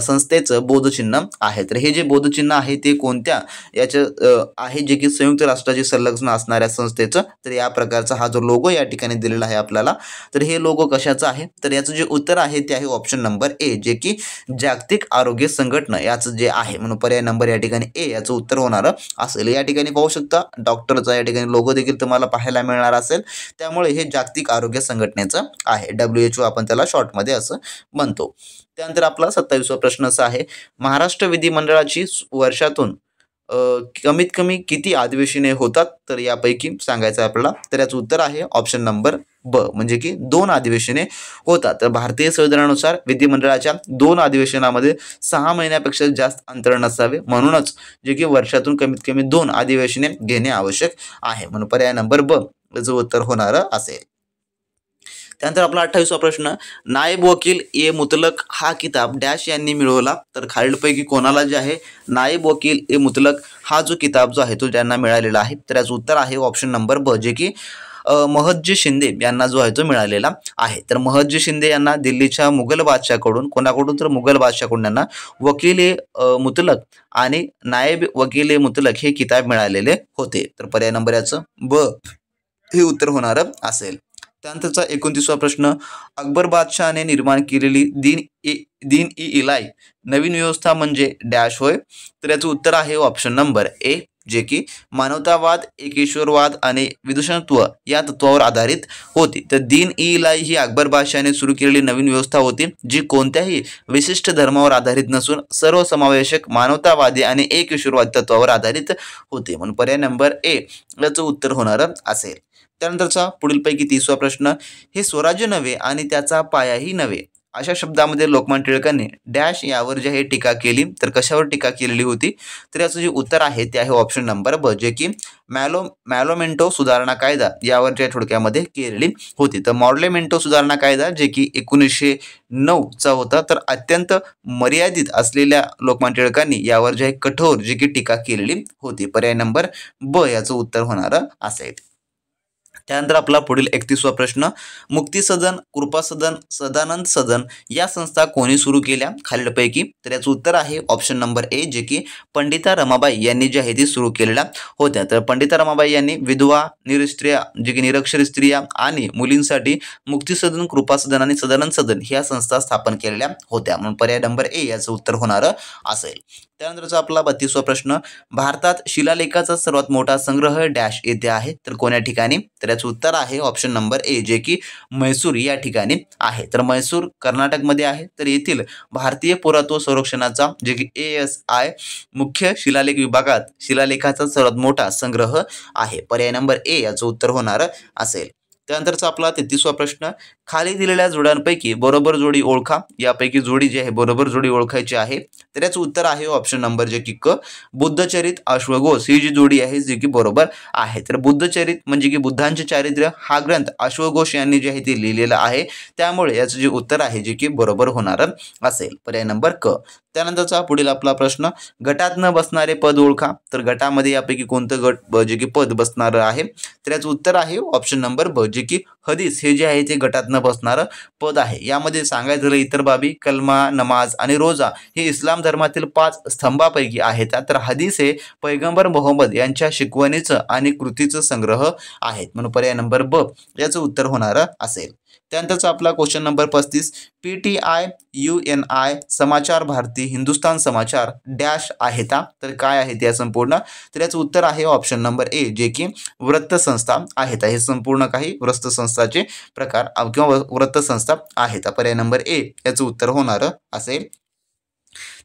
S1: संस्थेचं बोधचिन्ह आहे. तर हे जे बोधचिन्ह आहे ते कोणत्या याचं आहे, जे की संयुक्त राष्ट्राशी संलग्न असणाऱ्या संस्थेचं. तर या प्रकारचा हा जो लोगो या ठिकाणी दिलेला आहे आपल्याला, तर हे लोगो कशाचं आहे, तर याचं जे उत्तर आहे ते आहे ऑप्शन नंबर ए, जे की जागतिक आरोग्य संघटना याचं जे आहे, म्हणून पर्याय नंबर या ठिकाणी ए याचं उत्तर होणार असेल. या ठिकाणी पाहू शकता डॉक्टरचा या ठिकाणी लोगो देखील तुम्हाला पाहायला मिळणार असेल. त्यामुळे हे जागतिक आरोग्य संघटनेचं आहे, WHO आपण त्याला शॉर्टमध्ये असं म्हणतो. त्यानंतर आपला 27वा प्रश्न असा आहे, महाराष्ट्र विधिमंडळाची वर्षातून कमीत कमी किती अधिवेशने होतात, तर यापैकी सांगायचं आपल्याला. तर याचं उत्तर आहे ऑप्शन नंबर ब, म्हणजे की 2 अधिवेशने होतात. तर भारतीय संविधानानुसार विधिमंडळाच्या 2 अधिवेशनामध्ये 6 महिन्यापेक्षा जास्त अंतर नसावे, म्हणूनच जे की वर्षातून कमीत कमी 2 अधिवेशने घेणे आवश्यक आहे, म्हणून पर्याय नंबर ब याचं उत्तर होणार असेल. त्यानंतर आपला 28वा प्रश्न, नायब वकील ए मुतलक हा किताब डॅश यांनी मिळवला. तर खालीलपैकी कोणाला जे आहे नायब वकील ए मुतलक हा जो किताब जो आहे तो ज्यांना मिळालेला आहे, तर याचं उत्तर आहे ऑप्शन नंबर ब, जे की महदजी शिंदे यांना जो आहे तो मिळालेला आहे. तर महदजी शिंदे यांना दिल्लीच्या मुघल बादशाहकडून, कोणाकडून, तर मुघल बादशाहकडून यांना वकील ए मुतलक आणि नायब वकील ए मुतलक हे किताब मिळालेले होते. तर पर्याय नंबर याचं ब हे उत्तर होणार असेल. त्यानंतरचा 29वा प्रश्न, अकबर बादशहाने निर्माण केलेली दीन ई इलाई नवीन व्यवस्था म्हणजे डॅश होय. तर याचं उत्तर आहे ऑप्शन नंबर ए, जे की मानवतावाद, एकेश्वरवाद आणि विदूषणत्व या तत्वावर आधारित होती. तर दीन ई इलाई ही अकबर बादशहाने सुरू केलेली नवीन व्यवस्था होती, जी कोणत्याही विशिष्ट धर्मावर आधारित नसून सर्वसमावेशक, मानवतावादी आणि एकेश्वरवादी तत्वावर आधारित होते, म्हणून पर्याय नंबर ए याचं उत्तर होणार असेल. त्यानंतरचा पुढीलपैकी 30वा प्रश्न, हे स्वराज्य नव्हे आणि त्याचा पायाही नव्हे अशा शब्दामध्ये लोकमान्य टिळकांनी डॅश यावर जे आहे टीका केली. तर कशावर टीका केलेली होती, तर याचं जे उत्तर आहे ते आहे ऑप्शन नंबर ब, जे की मॅलोमेंटो सुधारणा कायदा यावर जे थोडक्यामध्ये केलेली होती. तर मॉर्लेमेंटो सुधारणा कायदा जे की 1909चा होता, तर अत्यंत मर्यादित असलेल्या लोकमान्य टिळकांनी यावर जे आहे कठोर जे की टीका केलेली होती. पर्याय नंबर ब याचं उत्तर होणार असेल. त्यानंतर आपला पुढील 31वा प्रश्न, मुक्ती सदन, कृपा सदन, सदानंद सदन या संस्था कोणी सुरू केल्या खालीलपैकी. तर याचं उत्तर आहे ऑप्शन नंबर ए, जे की पंडिता रमाबाई यांनी जे आहे ती सुरू केलेल्या होत्या. तर पंडिता रमाबाई यांनी विधवा, निरस्त्रिया, जे की निरक्षर स्त्रिया आणि मुलींसाठी मुक्ती सदन, कृपा सदन आणि सदानंद सदन ह्या संस्था स्थापन केलेल्या होत्या, म्हणून पर्याय नंबर ए याचं उत्तर होणार असेल. त्यानंतरचा आपला 32वा प्रश्न, भारतात शिलालेखाचा सर्वात मोठा संग्रह डॅश येथे आहे. तर कोण्या ठिकाणी, तर याचं उत्तर आहे ऑप्शन नंबर ए, जे की म्हैसूर या ठिकाणी आहे. तर म्हैसूर कर्नाटकमध्ये आहे. तर येथील भारतीय पुरातत्व संरक्षणाचा जे की ASI मुख्य शिलालेख विभागात शिलालेखाचा सर्वात मोठा संग्रह आहे. पर्याय नंबर ए याचं उत्तर होणार असेल. त्यानंतरचा आपला 33वा प्रश्न, खाली दिलेल्या जोड्यांपैकी बरोबर जोडी ओळखा. यापैकी जोडी जी आहे बरोबर जोडी ओळखायची आहे. तर याचं उत्तर आहे ऑप्शन नंबर जे की क, बुद्धचरित अश्वघोष ही जी जोडी आहे जी की बरोबर आहे. तर बुद्धचरित म्हणजे की बुद्धांचे चारित्र्य हा ग्रंथ अश्वघोष यांनी जे आहे ते लिहिलेला आहे, त्यामुळे याचं जे उत्तर आहे जे की बरोबर होणार असेल. पर्याय नंबर क. त्यानंतरचा पुढील आपला प्रश्न, गटात न बसणारे पद ओळखा. तर गटामध्ये यापैकी कोणतं गट जे की पद बसणार आहे, तर याचं उत्तर आहे ऑप्शन नंबर ब, जे की हदीस हे जे आहे ते गटात न बसणारं पद आहे. यामध्ये सांगायचं झालं इतर बाबी, कलमा, नमाज आणि रोजा हे इस्लाम धर्मातील 5 स्तंभापैकी आहेत. तर हदीस हे पैगंबर मोहम्मद यांच्या शिकवणीचं आणि कृतीचं संग्रह आहेत, म्हणून पर्याय नंबर ब याचं उत्तर होणार असेल. त्यानंतरचा आपला क्वेश्चन नंबर 35, PTI, UNI, समाचार भारती, हिंदुस्तान समाचार डॅश आहेत. तर काय आहेत या संपूर्ण, तर याचं उत्तर आहे ऑप्शन नंबर ए, जे की वृत्तसंस्था आहेत. हे संपूर्ण काही वृत्तसंस्थाचे प्रकार किंवा वृत्तसंस्था आहेत. पर्याय नंबर ए याचं उत्तर होणार असेल.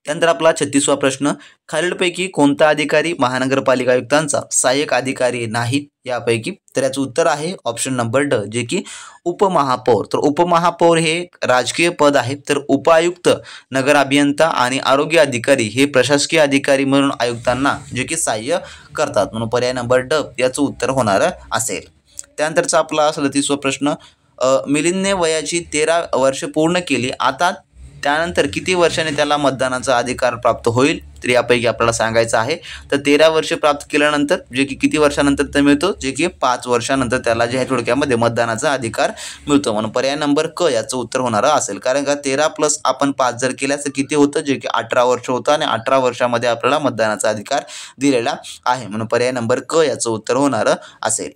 S1: त्यानंतर आपला 36वा प्रश्न, खालीलपैकी कोणता अधिकारी महानगरपालिका आयुक्तांचा सहाय्यक अधिकारी नाही यापैकी. तर याचं उत्तर आहे ऑप्शन नंबर ड, जे की उपमहापौर. तर उपमहापौर हे राजकीय पद आहे. तर उपायुक्त, नगर अभियंता आणि आरोग्य अधिकारी हे प्रशासकीय अधिकारी म्हणून आयुक्तांना जे की सहाय्य करतात, म्हणून पर्याय नंबर ड याचं उत्तर होणार असेल. त्यानंतरचा आपला 37वा प्रश्न, मिलिंदने वयाची 13 वर्ष पूर्ण केली, आता त्यानंतर किती वर्षांनी त्याला मतदानाचा अधिकार प्राप्त होईल तर यापैकी आपल्याला सांगायचं आहे. तर 13 वर्षे प्राप्त केल्यानंतर जे की किती वर्षानंतर ते मिळतो, जे की 5 वर्षानंतर त्याला जे आहे थोडक्यामध्ये मतदानाचा अधिकार मिळतो. म्हणून पर्याय नंबर क याचं उत्तर होणार असेल. कारण का 13 प्लस आपण 5 जर केल्यास किती होतं, जे की 18 वर्ष होतं आणि 18 वर्षामध्ये आपल्याला मतदानाचा अधिकार दिलेला आहे. म्हणून पर्याय नंबर क याचं उत्तर होणार असेल.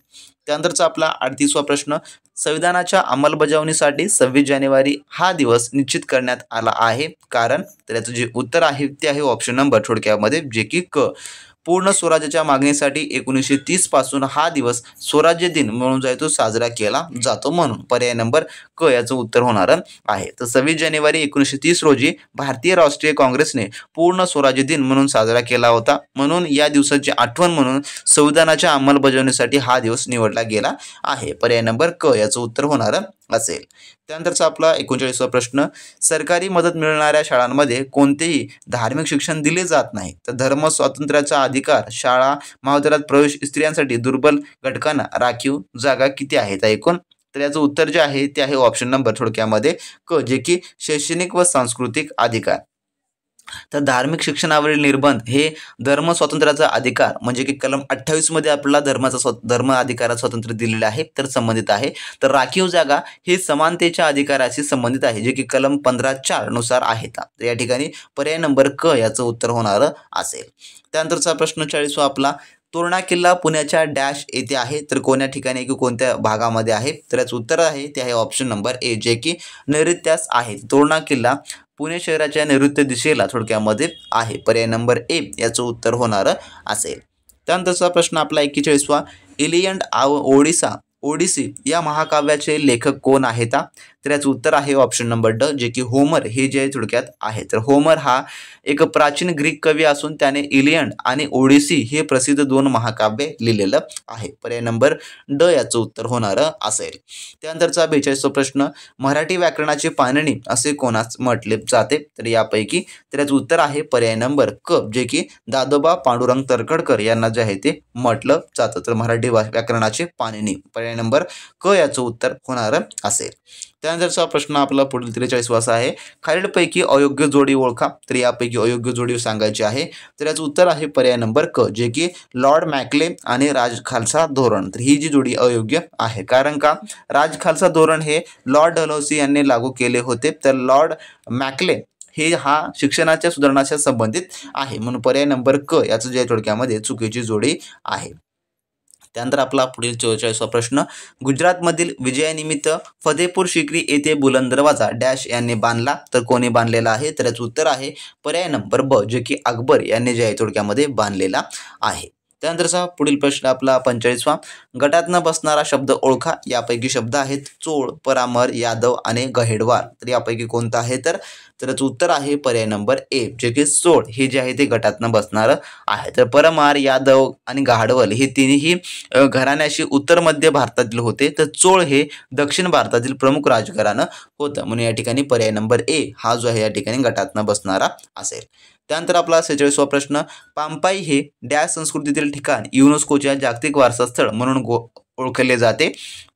S1: त्यानंतरचा आपला 38वा प्रश्न, संविधानाच्या अंमलबजावणीसाठी 26 जानेवारी हा दिवस निश्चित करण्यात आला आहे. कारण तर याचं जे उत्तर आहे ते आहे ऑप्शन नंबर थोडक्यामध्ये जे की क. पूर्ण स्वराज्याच्या मागणीसाठी 1930 पासून हा दिवस स्वराज्य दिन म्हणून जो आहे तो साजरा केला जातो. म्हणून पर्याय नंबर क याचं उत्तर होणार आहे. तर 26 जानेवारी 1930 रोजी भारतीय राष्ट्रीय काँग्रेसने पूर्ण स्वराज्य दिन म्हणून साजरा केला होता. म्हणून या दिवसाची आठवण म्हणून संविधानाच्या अंमलबजावणीसाठी हा दिवस निवडला गेला आहे. पर्याय नंबर क याचं उत्तर होणार असेल. त्यानंतरचा आपला 39वा प्रश्न, सरकारी मदत मिळणाऱ्या शाळांमध्ये कोणतेही धार्मिक शिक्षण दिले जात नाही. तर धर्म स्वातंत्र्याचा अधिकार शाळा महाविद्यालयात प्रवेश स्त्रियांसाठी दुर्बल घटकांना राखीव जागा किती आहेत एकूण. तर याचं उत्तर जे आहे ते आहे ऑप्शन नंबर थोडक्यामध्ये क, जे की शैक्षणिक व सांस्कृतिक अधिकार. तर धार्मिक शिक्षणावरील निर्बंध हे धर्म स्वातंत्र्याचा अधिकार म्हणजे की कलम 28 मध्ये आपल्याला धर्म अधिकारात स्वातंत्र्य दिलेले आहे तर संबंधित आहे. तर राखीव जागा हे समानतेच्या अधिकाराशी संबंधित आहे जे की कलम 15(4) नुसार आहेत. तर या ठिकाणी पर्याय नंबर क याचं उत्तर होणार असेल. त्यानंतरचा प्रश्न 40वा आपला, तोरणा किल्ला पुण्याच्या डॅश येथे आहे. तर कोण्या ठिकाणी की कोणत्या भागामध्ये आहे. तर याचं उत्तर आहे ते आहे ऑप्शन नंबर ए, जे की नैऋत्यास आहे. तोरणा किल्ला पुणे शहराच्या नैऋत्य दिशेला थोडक्यामध्ये आहे. पर्याय नंबर ए याचं उत्तर होणार असेल. त्यानंतरचा प्रश्न आपला 41वा, इलियड ओडिसी या महाकाव्याचे लेखक कोण आहेत. तर याचं उत्तर आहे ऑप्शन नंबर ड, जे की होमर हे जे थोडक्यात आहे. तर होमर हा एक प्राचीन ग्रीक कवी असून त्याने इलियड आणि ओडिसी हे प्रसिद्ध 2 महाकाव्य लिहिलेलं आहे. पर्याय नंबर ड याचं उत्तर होणार असेल. त्यानंतरचा 42वा प्रश्न, मराठी व्याकरणाची पाणिनी असे कोणास म्हटले जाते. तर यापैकी तर याचं उत्तर आहे पर्याय नंबर क, जे की दादोबा पांडुरंग तरखडकर यांना जे आहे ते म्हटलं जातं. तर मराठी व्याकरणाचे पाणिनी पर्याय नंबर क याचं उत्तर होणार असेल. त्यानंतरचा प्रश्न आपला पुढील 43वा असा आहे, खालीलपैकी अयोग्य जोडी ओळखा. तर यापैकी अयोग्य जोडी सांगायची आहे. तर याचं उत्तर आहे पर्याय नंबर क, जे की लॉर्ड मॅकले आणि राज खालसा धोरण. तर ही जी जोडी अयोग्य आहे. कारण का राज खालसा धोरण हे लॉर्ड डलहौसी यांनी लागू केले होते. तर लॉर्ड मॅकले हे हा शिक्षणाच्या सुधारणाच्या संबंधित आहे. म्हणून पर्याय नंबर क याचं जे थोडक्यामध्ये चुकीची जोडी आहे. त्यानंतर आपला पुढील 44वा प्रश्न, गुजरातमधील विजयानिमित्त फतेपूर सिक्री येथे बुलंद दरवाजा डॅश यांनी बांधला. तर कोणी बांधलेला आहे. तर याचं उत्तर आहे पर्याय नंबर ब, जे की अकबर यांनी जे आहे थोडक्यामध्ये बांधलेला आहे. त्यानंतरचा पुढील प्रश्न आपला 45वा, गटातनं बसणारा शब्द ओळखा. यापैकी शब्द आहेत चोळ, परामर, यादव आणि गहेडवार. तर यापैकी कोणता आहे. तर याचं उत्तर आहे पर्याय नंबर ए, जे की चोळ हे जे आहे ते गटातनं बसणार आहे. तर परमार, यादव आणि गहाडवल हे तिन्ही घराण्याशी उत्तर मध्य भारतातील होते. तर चोळ हे दक्षिण भारतातील प्रमुख राजघराणं होतं. म्हणून या ठिकाणी पर्याय नंबर ए हा जो आहे या ठिकाणी गटातनं बसणारा असेल. त्यानंतर आपला 46वा प्रश्न, पाम्पाई हे डॅश संस्कृतीतील ठिकाण युनेस्कोच्या जागतिक वारसा स्थळ म्हणून ओळखले जाते.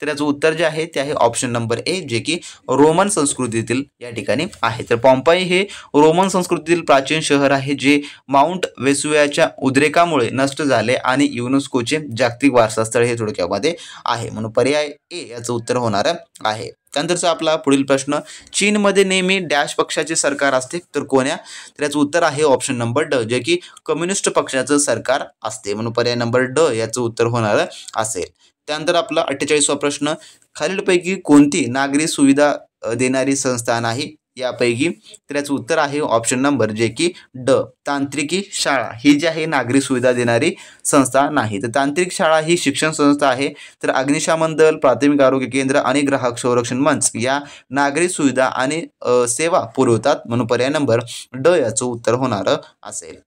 S1: तर याचं उत्तर जे आहे ते आहे ऑप्शन नंबर ए, जे की रोमन संस्कृतीतील या ठिकाणी आहे. तर पॉम्पाई हे रोमन संस्कृतीतील प्राचीन शहर आहे जे माउंट वेसुवियाच्या उद्रेकामुळे नष्ट झाले आणि युनेस्कोचे जागतिक वारसा स्थळ हे थोडक्यामध्ये आहे. म्हणून पर्याय ए याचं उत्तर होणार आहे. त्यानंतरचा आपला पुढील प्रश्न, चीनमध्ये नेहमी डॅश पक्षाचे सरकार असते. तर कोण्या. तर याचं उत्तर आहे ऑप्शन नंबर ड, जे की कम्युनिस्ट पक्षाचं सरकार असते. म्हणून पर्याय नंबर ड याचं उत्तर होणार असेल. त्यानंतर आपला 48वा प्रश्न, खालीलपैकी कोणती नागरी सुविधा देणारी संस्था नाही. यापैकी तर याचं उत्तर आहे ऑप्शन नंबर जे की ड, तांत्रिकी शाळा ही जी आहे नागरी सुविधा देणारी संस्था नाही. तर तांत्रिक शाळा ही शिक्षण संस्था आहे. तर अग्निशमन दल, प्राथमिक आरोग्य केंद्र आणि ग्राहक संरक्षण मंच या नागरी सुविधा आणि सेवा पुरवतात. म्हणून पर्याय नंबर ड याचं उत्तर होणार असेल.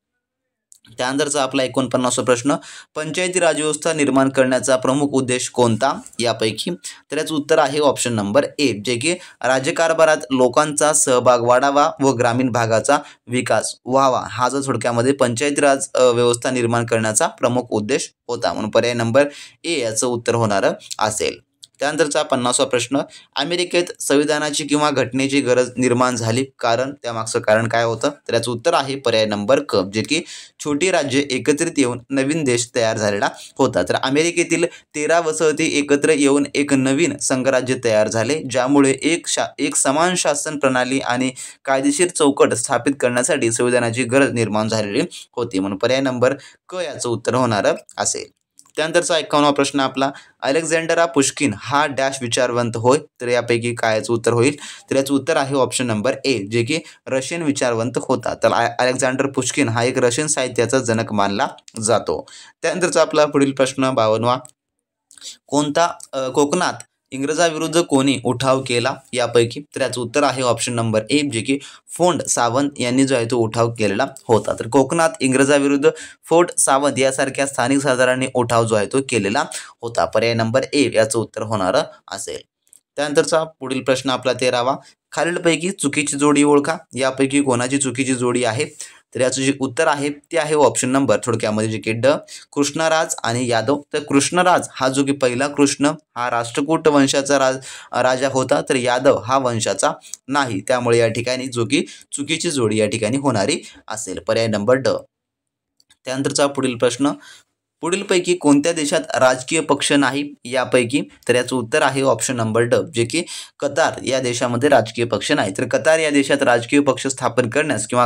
S1: त्यानंतरचा आपला 49वा प्रश्न, पंचायती राज व्यवस्था निर्माण करण्याचा प्रमुख उद्देश कोणता. यापैकी तर याचं उत्तर आहे ऑप्शन नंबर ए, जे की राज्यकारभारात लोकांचा सहभाग वाढावा व ग्रामीण भागाचा विकास व्हावा हा जो थोडक्यामध्ये पंचायती राज व्यवस्था निर्माण करण्याचा प्रमुख उद्देश होता. म्हणून पर्याय नंबर ए याचं उत्तर होणार असेल. त्यानंतरचा 50वा प्रश्न, अमेरिकेत संविधानाची किंवा घटनेची गरज निर्माण झाली, कारण त्यामागचं कारण काय होतं? तर याचं उत्तर आहे पर्याय नंबर क, जे की छोटी राज्ये एकत्रित येऊन नवीन देश तयार झालेला होता. तर अमेरिकेतील 13 वसाहती एकत्र येऊन एक नवीन संघराज्य तयार झाले, ज्यामुळे एक समान शासन प्रणाली आणि कायदेशीर चौकट स्थापित करण्यासाठी संविधानाची गरज निर्माण झालेली होती. म्हणून पर्याय नंबर क याचं उत्तर होणार असेल. त्यानंतरचा 51वा प्रश्न आपला, अलेक्झांडरा पुश्किन हा डॅश विचारवंत होय, तर यापैकी काय याचं उत्तर होईल? तर याचं उत्तर आहे ऑप्शन नंबर ए, जे की रशियन विचारवंत होता. तर अलेक्झांडर पुश्किन हा एक रशियन साहित्याचा जनक मानला जातो. त्यानंतरचा आपला पुढील प्रश्न 52वा, कोकणात इंग्रजाविरुद्ध कोणी उठाव केला यापैकी? तर याचं उत्तर आहे ऑप्शन नंबर ए, जे की फोंड सावंत यांनी जो आहे तो उठाव केलेला होता. तर कोकणात इंग्रजाविरुद्ध फोर्ट सावंत यासारख्या स्थानिक सरदारांनी उठाव जो आहे तो केलेला होता. पर्याय नंबर ए याचं उत्तर होणार असेल. त्यानंतरचा पुढील प्रश्न आपला 13वा, खालीलपैकी चुकीची जोडी ओळखा, यापैकी कोणाची चुकीची जोडी आहे? तर याचं जे उत्तर आहे ते आहे ऑप्शन नंबर थोडक्यामध्ये जे की ड, कृष्णराज आणि यादव. तर कृष्णराज हा जो की पहिला कृष्ण हा राष्ट्रकूट वंशाचा राजा होता, तर यादव हा वंशाचा नाही, त्यामुळे या ठिकाणी जो की चुकीची जोडी या ठिकाणी होणारी असेल. पर्याय नंबर ड. त्यानंतरचा पुढील प्रश्न, पुढीलपैकी कोणत्या देशात राजकीय पक्ष नाही यापैकी? तर याचं उत्तर आहे ऑप्शन नंबर ड, जे की कतार या देशामध्ये राजकीय पक्ष नाही. तर कतार या देशात राजकीय पक्ष स्थापन करण्यास किंवा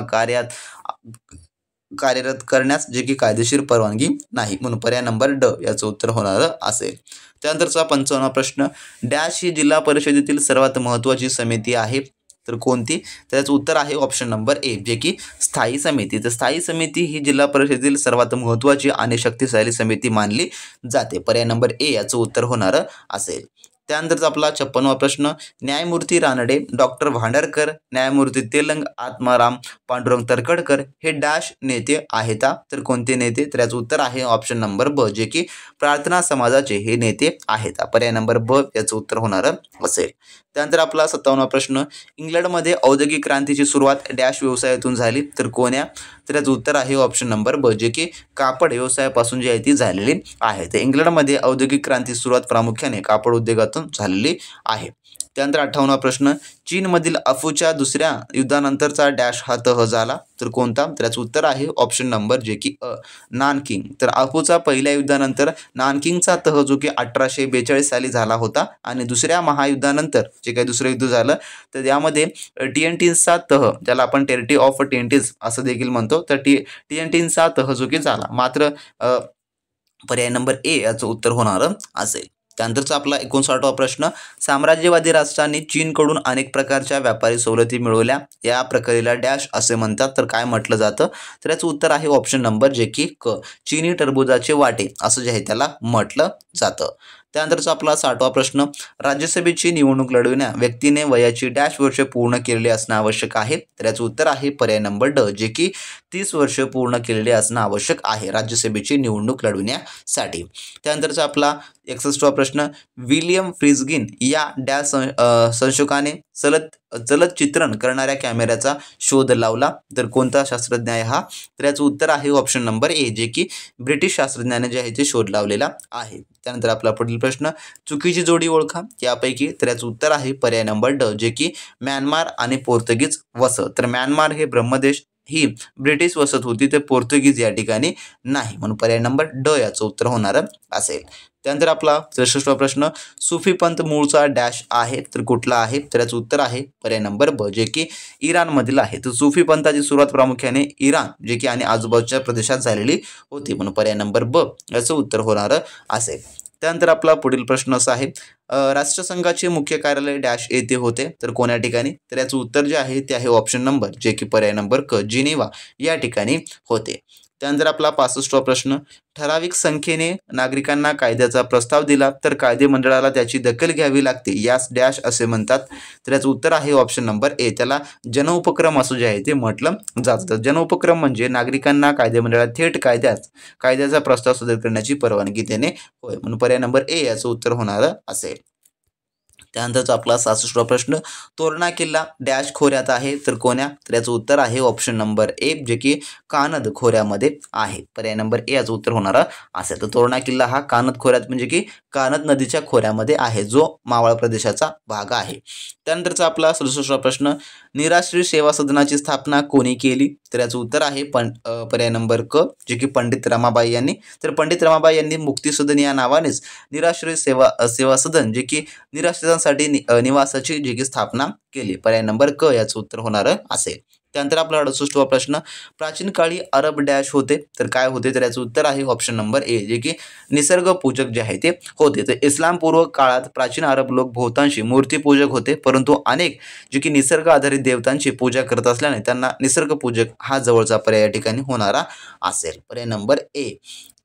S1: कार्यरत करण्यास जे की कायदेशीर परवानगी नाही, म्हणून पर्याय नंबर ड याचं उत्तर होणार असेल. त्यानंतरचा 55वा प्रश्न, डॅश ही जिल्हा परिषदेतील सर्वात महत्त्वाची समिती आहे, तर कोणती? त्याचं उत्तर आहे ऑप्शन नंबर ए, जे की स्थायी समिती. तर स्थायी समिती ही जिल्हा परिषदेतील सर्वात महत्त्वाची आणि शक्तिशाली समिती मानली जाते. पर्याय नंबर ए याचं उत्तर होणार असेल. त्यानंतरचा आपला 56वा प्रश्न, न्यायमूर्ती रानडे, डॉक्टर भांडारकर, न्यायमूर्ती तेलंग, आत्माराम पांडुरंग तरखडकर हे डॅश नेते आहेत. तर कोणते नेते? तर याचं उत्तर आहे ऑप्शन नंबर ब, जे की प्रार्थना समाजाचे हे नेते आहेत. पर्याय नंबर ब याचं उत्तर होणार असेल. त्यानंतर आपला 57वा प्रश्न, इंग्लंडमध्ये औद्योगिक क्रांतीची सुरुवात डॅश व्यवसायातून झाली, तर कोण्या? तर याचं उत्तर आहे ऑप्शन नंबर ब, जे की कापड व्यवसायापासून जी आहे ती झालेली आहे. तर इंग्लंडमध्ये औद्योगिक क्रांतीची सुरुवात प्रामुख्याने कापड उद्योगातून झालेली आहे. त्यानंतर 58वा प्रश्न, चीनमधील अफूच्या दुसऱ्या युद्धानंतरचा डॅश हा तह झाला, तर कोणता? तर याचं उत्तर आहे ऑप्शन नंबर जे की अ, नानकिंग. तर अफूचा पहिल्या युद्धानंतर नानकिंगचा तह जो की 1842 साली झाला होता, आणि दुसऱ्या महायुद्धानंतर जे काही दुसरं युद्ध झालं तर यामध्ये टिएनटिनचा तह, ज्याला आपण टेरिटरी ऑफ टिएनटिन्स असं देखील म्हणतो, तर टिएनटिनचा तह जो की झाला. मात्र पर्याय नंबर ए याचं उत्तर होणार असेल. त्यानंतरचा आपला 59वा प्रश्न, साम्राज्यवादी राष्ट्रांनी चीनकडून अनेक प्रकारच्या व्यापारी सवलती मिळवल्या, या प्रक्रियेला डॅश असे म्हणतात, तर काय म्हटलं जातं? तर याचं उत्तर आहे ऑप्शन नंबर जे की क, चीनी टरबुजाचे वाटे असं जे आहे त्याला म्हटलं जातं. त्यानंतरचा आपला 60वा प्रश्न, राज्यसभेची निवडणूक लढविण्या व्यक्तीने वयाची डॅश वर्ष पूर्ण केलेली असणं आवश्यक आहे, तर याचं उत्तर आहे पर्याय नंबर ड, जे की 30 वर्ष पूर्ण केलेले असणं आवश्यक आहे राज्यसभेची निवडणूक लढविण्यासाठी. त्यानंतरचा आपला 61वा प्रश्न, विलियम फ्रिझगिन या डॅश संशोधकाने चलत चित्रण करणाऱ्या कॅमेऱ्याचा शोध लावला, तर कोणता शास्त्रज्ञ आहे हा? तर याचं उत्तर आहे ऑप्शन नंबर ए, जे की ब्रिटिश शास्त्रज्ञाने जे आहे ते शोध लावलेला आहे. त्यानंतर आपला पुढील प्रश्न, चुकीची जोडी ओळखा यापैकी? तर याचं उत्तर आहे पर्याय नंबर ड, जे की म्यानमार आणि पोर्तुगीज वसत. तर म्यानमार हे ब्रह्मदेश ही ब्रिटिश वसत होती, ते पोर्तुगीज या ठिकाणी नाही, म्हणून पर्याय नंबर ड याचं उत्तर होणार असेल. त्यानंतर आपला 63वा प्रश्न, सुफी पंथ मूळचा डॅश आहे, तर कुठला आहे? तर याचं उत्तर आहे पर्याय नंबर ब, जे की इराणमधील आहे. तर सुफी पंथाची सुरुवात प्रामुख्याने इराण जे की आणि आजूबाजूच्या प्रदेशात झालेली होती, म्हणून पर्याय नंबर ब याचं उत्तर होणार असेल. त्यानंतर आपला पुढील प्रश्न असा आहे, राष्ट्रसंघाचे मुख्य कार्यालय डॅश येथे होते, तर कोण्या ठिकाणी? तर याचं उत्तर जे आहे ते आहे ऑप्शन नंबर जे की पर्याय नंबर क, जिनेवा या ठिकाणी होते. त्यानंतर आपला 65वा प्रश्न, ठराविक संख्येने नागरिकांना कायद्याचा प्रस्ताव दिला तर कायदे मंडळाला त्याची दखल घ्यावी लागते, यास डॅश असे म्हणतात, तर याचं उत्तर आहे ऑप्शन नंबर ए, त्याला जनउपक्रम असं जे आहे ते म्हटलं जातं. जनउपक्रम म्हणजे नागरिकांना कायदे मंडळात थेट कायद्याचा प्रस्ताव सादर करण्याची परवानगी देणे होय, म्हणून पर्याय नंबर ए याचं उत्तर होणार असेल. त्यानंतरचा आपला 66वा प्रश्न, तोरणा किल्ला डॅश खोऱ्यात आहे तर कोण्या? तर याचं उत्तर आहे ऑप्शन नंबर ए, जे की कानद खोऱ्यामध्ये आहे. पर्याय नंबर ए याचं उत्तर होणार असेल. तर तोरणा किल्ला हा कानद खोऱ्यात म्हणजे की कानद नदीच्या खोऱ्यामध्ये आहे, जो मावळ प्रदेशाचा भाग आहे. त्यानंतरचा आपला 67वा प्रश्न, निराश्री सेवा सदनाची स्थापना कोणी केली? तर याचं उत्तर आहे पर्याय नंबर क, जे की पंडित रमाबाई यांनी. तर पंडित रमाबाई यांनी मुक्ती सदन या नावानेच निराश्रय सेवा सदन, जे की निराश्रितांसाठी निवासाची जी की स्थापना केली. पर्याय नंबर क याचं उत्तर होणार असेल. त्यानंतर आपला 68वा प्रश्न, प्राचीन काळी अरब डॅश होते तर काय होते? तर याचं उत्तर आहे ऑप्शन नंबर ए, जे की निसर्ग पूजक जे आहे ते होते. तर इस्लाम पूर्व काळात प्राचीन अरब लोक बहुतांशी मूर्तीपूजक होते, परंतु अनेक जे की निसर्ग आधारित देवतांची पूजा करत असल्याने त्यांना निसर्ग पूजक हा जवळचा पर्याय या ठिकाणी होणारा असेल. पर्याय नंबर ए.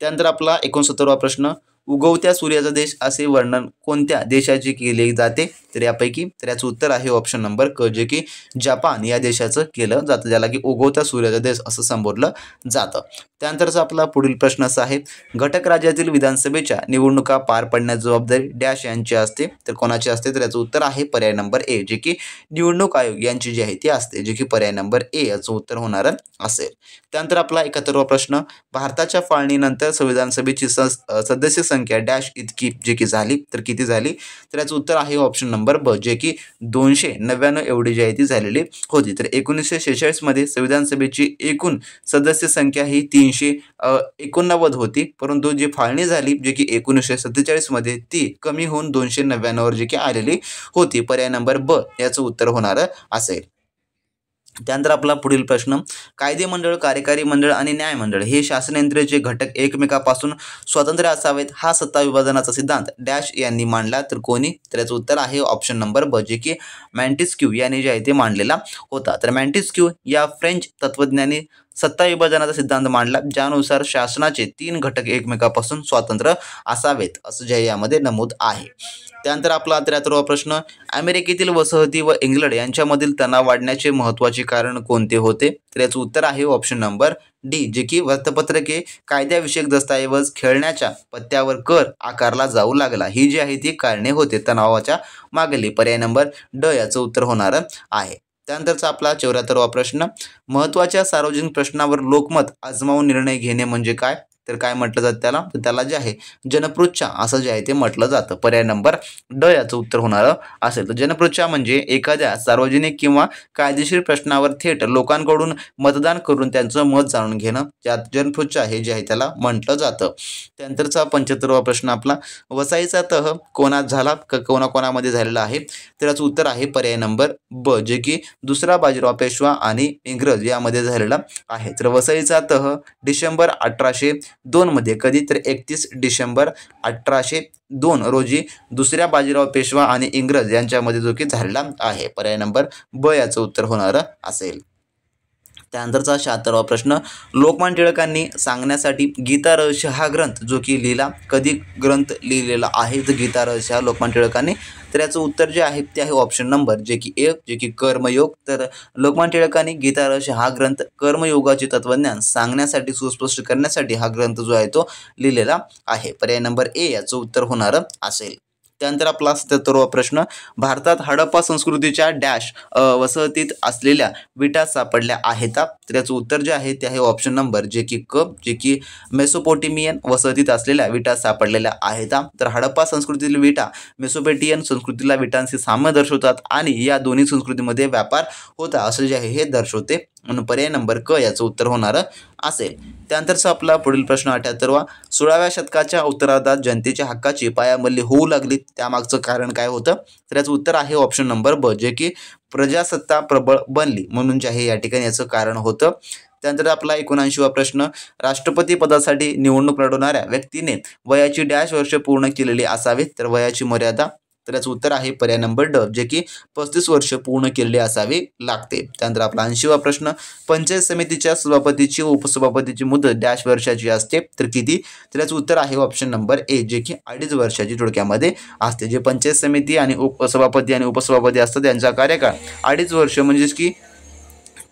S1: त्यानंतर आपला 69वा प्रश्न, उगवत्या सूर्याचा देश असे वर्णन कोणत्या देशाचे केले जाते? तर यापैकी तर याचं उत्तर आहे ऑप्शन नंबर क, जे की जपान या देशाचं केलं जातं, ज्याला की उगवत्या सूर्याचा देश असं संबोधलं जातं. त्यानंतरचा आपला पुढील प्रश्न असा आहे, घटक राज्यातील विधानसभेच्या निवडणुका पार पाडण्याची जबाबदारी डॅश यांची असते तर कोणाची असते? तर याचं उत्तर आहे पर्याय नंबर ए, जे की निवडणूक आयोग यांची जी आहे ती असते, जे की पर्याय नंबर ए याचं उत्तर होणार असेल. त्यानंतर आपला 71वा प्रश्न, भारताच्या फाळणीनंतर संविधान सभेची सदस्य संख्या डॅश इतकी जे की झाली तर किती झाली? तर याचं उत्तर आहे ऑप्शन नंबर ब, जे की 299 एवढी जी आहे ती झालेली होती. तर 1946 मध्ये संविधान सभेची एकूण सदस्य संख्या ही 389 होती, परंतु जी फाळणी झाली जे की 1947 मध्ये ती कमी होऊन 299 वर जी की आलेली होती. पर्याय नंबर ब याचं उत्तर होणार असेल. त्यानंतर आपला पुढील प्रश्न, कायदे मंडळ, कार्यकारी मंडळ आणि न्याय मंडळ हे शासन यंत्रणेचे घटक एकमेकापासून स्वतंत्र असावेत हा सत्ता विभाजनाचा सिद्धांत डॅश यांनी मांडला तर कोणी? तर याचं उत्तर आहे ऑप्शन नंबर ब, जे की मॉन्टेस्क्यू यांनी जे आहे ते मांडलेला होता. तर मॉन्टेस्क्यू या फ्रेंच तत्वज्ञानी सत्ता विभाजनाचा सिद्धांत मांडला, ज्यानुसार शासनाचे 3 घटक एकमेकापासून स्वतंत्र असावेत असं जे यामध्ये नमूद आहे. त्यानंतर आपला 73वा प्रश्न, अमेरिकेतील वसाहती व इंग्लंड यांच्यामधील तणाव वाढण्याचे महत्त्वाचे कारण कोणते होते? तर याचं उत्तर आहे ऑप्शन नंबर डी, जे की वृत्तपत्रके, कायद्याविषयक दस्तऐवज, खेळण्याच्या पत्त्यावर कर आकारला जाऊ लागला, ही जी आहे ती कारणे होते तणावाच्या मागली. पर्याय नंबर ड याचं उत्तर होणार आहे. त्यानंतरचा आपला 74वा प्रश्न, महत्त्वाच्या सार्वजनिक प्रश्नावर लोकमत आजमावून निर्णय घेणे म्हणजे काय? तर काय म्हटलं जातं त्याला? तर त्याला जे आहे जनपृच्छा असं जे आहे ते म्हटलं जातं. पर्याय नंबर ड याचं उत्तर होणार असेल. तर जनपृच्छा म्हणजे एखाद्या सार्वजनिक किंवा कायदेशीर प्रश्नावर थेट लोकांकडून मतदान करून त्यांचं मत जाणून घेणं, त्यात जनपृच्छा हे जे आहे त्याला म्हटलं जातं. त्यानंतरचा 75वा प्रश्न आपला, वसाईचा तह कोणात झाला? कोणाकोणामध्ये झालेला आहे? तर याचं उत्तर आहे पर्याय नंबर ब, जे की दुसरा बाजीराव पेशवा आणि इंग्रज यामध्ये झालेला आहे. तर वसईचा तह डिसेंबर 1802 मध्ये, कधी? तर 31 डिसेंबर 1802 रोजी दुसऱ्या बाजीराव पेशवा आणि इंग्रज यांच्यामध्ये जो की झालेला आहे. पर्याय नंबर ब याचं उत्तर होणार असेल. त्यानंतरचा 76वा प्रश्न, लोकमान्य टिळकांनी सांगण्यासाठी गीता रहस्य हा ग्रंथ जो की लिहिला, कधी ग्रंथ लिहिलेला आहे? तर गीता रहस्य हा लोकमान्य टिळकांनी. तर याचं उत्तर जे आहे ते आहे ऑप्शन नंबर जे की ए, जे की कर्मयोग. तर लोकमान्य टिळकांनी गीता रहस्य हा ग्रंथ कर्मयोगाचे तत्वज्ञान सांगण्यासाठी, सुस्पष्ट करण्यासाठी हा ग्रंथ जो आहे तो लिहिलेला आहे. पर्याय नंबर ए याचं उत्तर होणार असेल. त्यानंतर आपला 77वा प्रश्न, भारतात हडप्पा संस्कृतीच्या डॅश वसाहतीत असलेल्या विटा सापडल्या आहेत? तर याचं उत्तर जे आहे ते आहे ऑप्शन नंबर जे की क, जे की मेसोपोटेमियन वसाहतीत असलेल्या विटा सापडलेल्या आहेत. तर हडप्पा संस्कृतीतील विटा मेसोपोटेमियन संस्कृतीला विटांचे साम्य दर्शवतात आणि या दोन्ही संस्कृतीमध्ये व्यापार होता असं जे आहे हे दर्शवते, म्हणून पर्याय नंबर क याचं उत्तर होणार असेल. त्यानंतरचा आपला पुढील प्रश्न 78वा, 16व्या शतकाच्या उत्तरार्धात जनतेच्या हक्काची पायामल्ली होऊ लागली, त्यामागचं कारण काय होतं? तर याचं उत्तर आहे ऑप्शन नंबर ब, जे की प्रजासत्ता प्रबळ बनली म्हणून जे आहे या ठिकाणी याचं कारण होतं. त्यानंतर आपला 79वा प्रश्न, राष्ट्रपती पदासाठी निवडणूक लढवणाऱ्या व्यक्तीने वयाची डॅश वर्ष पूर्ण केलेली असावी, तर वयाची मर्यादा? तर याचं उत्तर आहे पर्याय नंबर ड, जे की 35 वर्ष पूर्ण केलेली असावी लागते. त्यानंतर आपला 80वा प्रश्न, पंचायत समितीच्या सभापतीची व उपसभापतीची मुदत डॅश वर्षाची असते, तर किती? तर याचं उत्तर आहे ऑप्शन नंबर ए, जे की 2.5 वर्षाची थोडक्यामध्ये असते. जे पंचायत समिती आणि उपसभापती आणि उपसभापती असतात त्यांचा कार्यकाळ 2.5 वर्ष, म्हणजेच की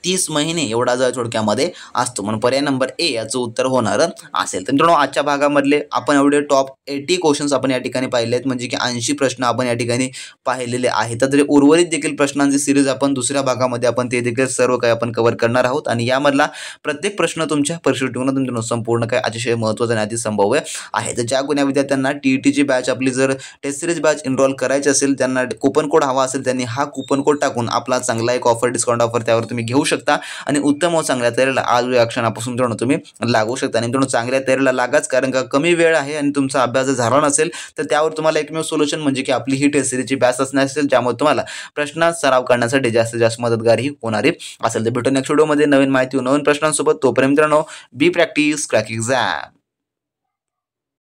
S1: 30 महिने एवढा जर थोडक्यामध्ये असतो, म्हणून पर्याय नंबर ए याचं उत्तर होणार असेल. तर मित्रांनो आजच्या भागामधले आपण एवढे टॉप 80 क्वेश्चन्स आपण या ठिकाणी पाहिले आहेत, म्हणजे की 80 प्रश्न आपण या ठिकाणी पाहिलेले आहेत. तर उर्वरित देखील प्रश्नांची सिरीज आपण दुसऱ्या भागामध्ये आपण ते देखील सर्व काही आपण कव्हर करणार आहोत आणि यामधला प्रत्येक प्रश्न तुमच्या परीक्षेत मित्रांनो संपूर्ण काय अतिशय महत्त्वाचा आणि अतिसंभाव्य आहे. तर ज्या कोण्या विद्यार्थ्यांना टीईटीची बॅच आपली जर टेस्ट सिरीज बॅच एनरोल करायची असेल, त्यांना कुपन कोड हवा असेल, त्यांनी हा कुपन कोड टाकून आपला चांगला एक ऑफर डिस्काउंट ऑफर त्यावर तुम्ही घेऊ शकता आणि उत्तम व चांगल्या तयारीला आज या क्षणापासून मित्रांनो तुम्ही लागू शकता. आणि मित्रांनो चांगल्या तयारीला लागाच, कारण का कमी वेळ आहे आणि तुमचा अभ्यास जर झाला नसेल तर त्यावर तुम्हाला एकमेव सोल्युशन म्हणजे की आपली ही टेस्ट सिरीजची बॅच असणार असेल, ज्यामुळे तुम्हाला प्रश्न सराव करण्यासाठी जास्तीत जास्त मदतगारी होणारी असेल. तर भेटू नेक्स्ट व्हिडिओमध्ये नवीन माहिती नवीन प्रश्नांसोबत. तोपर्यंत मित्रांनो बी प्रॅक्टिस क्रॅक एक्झाम.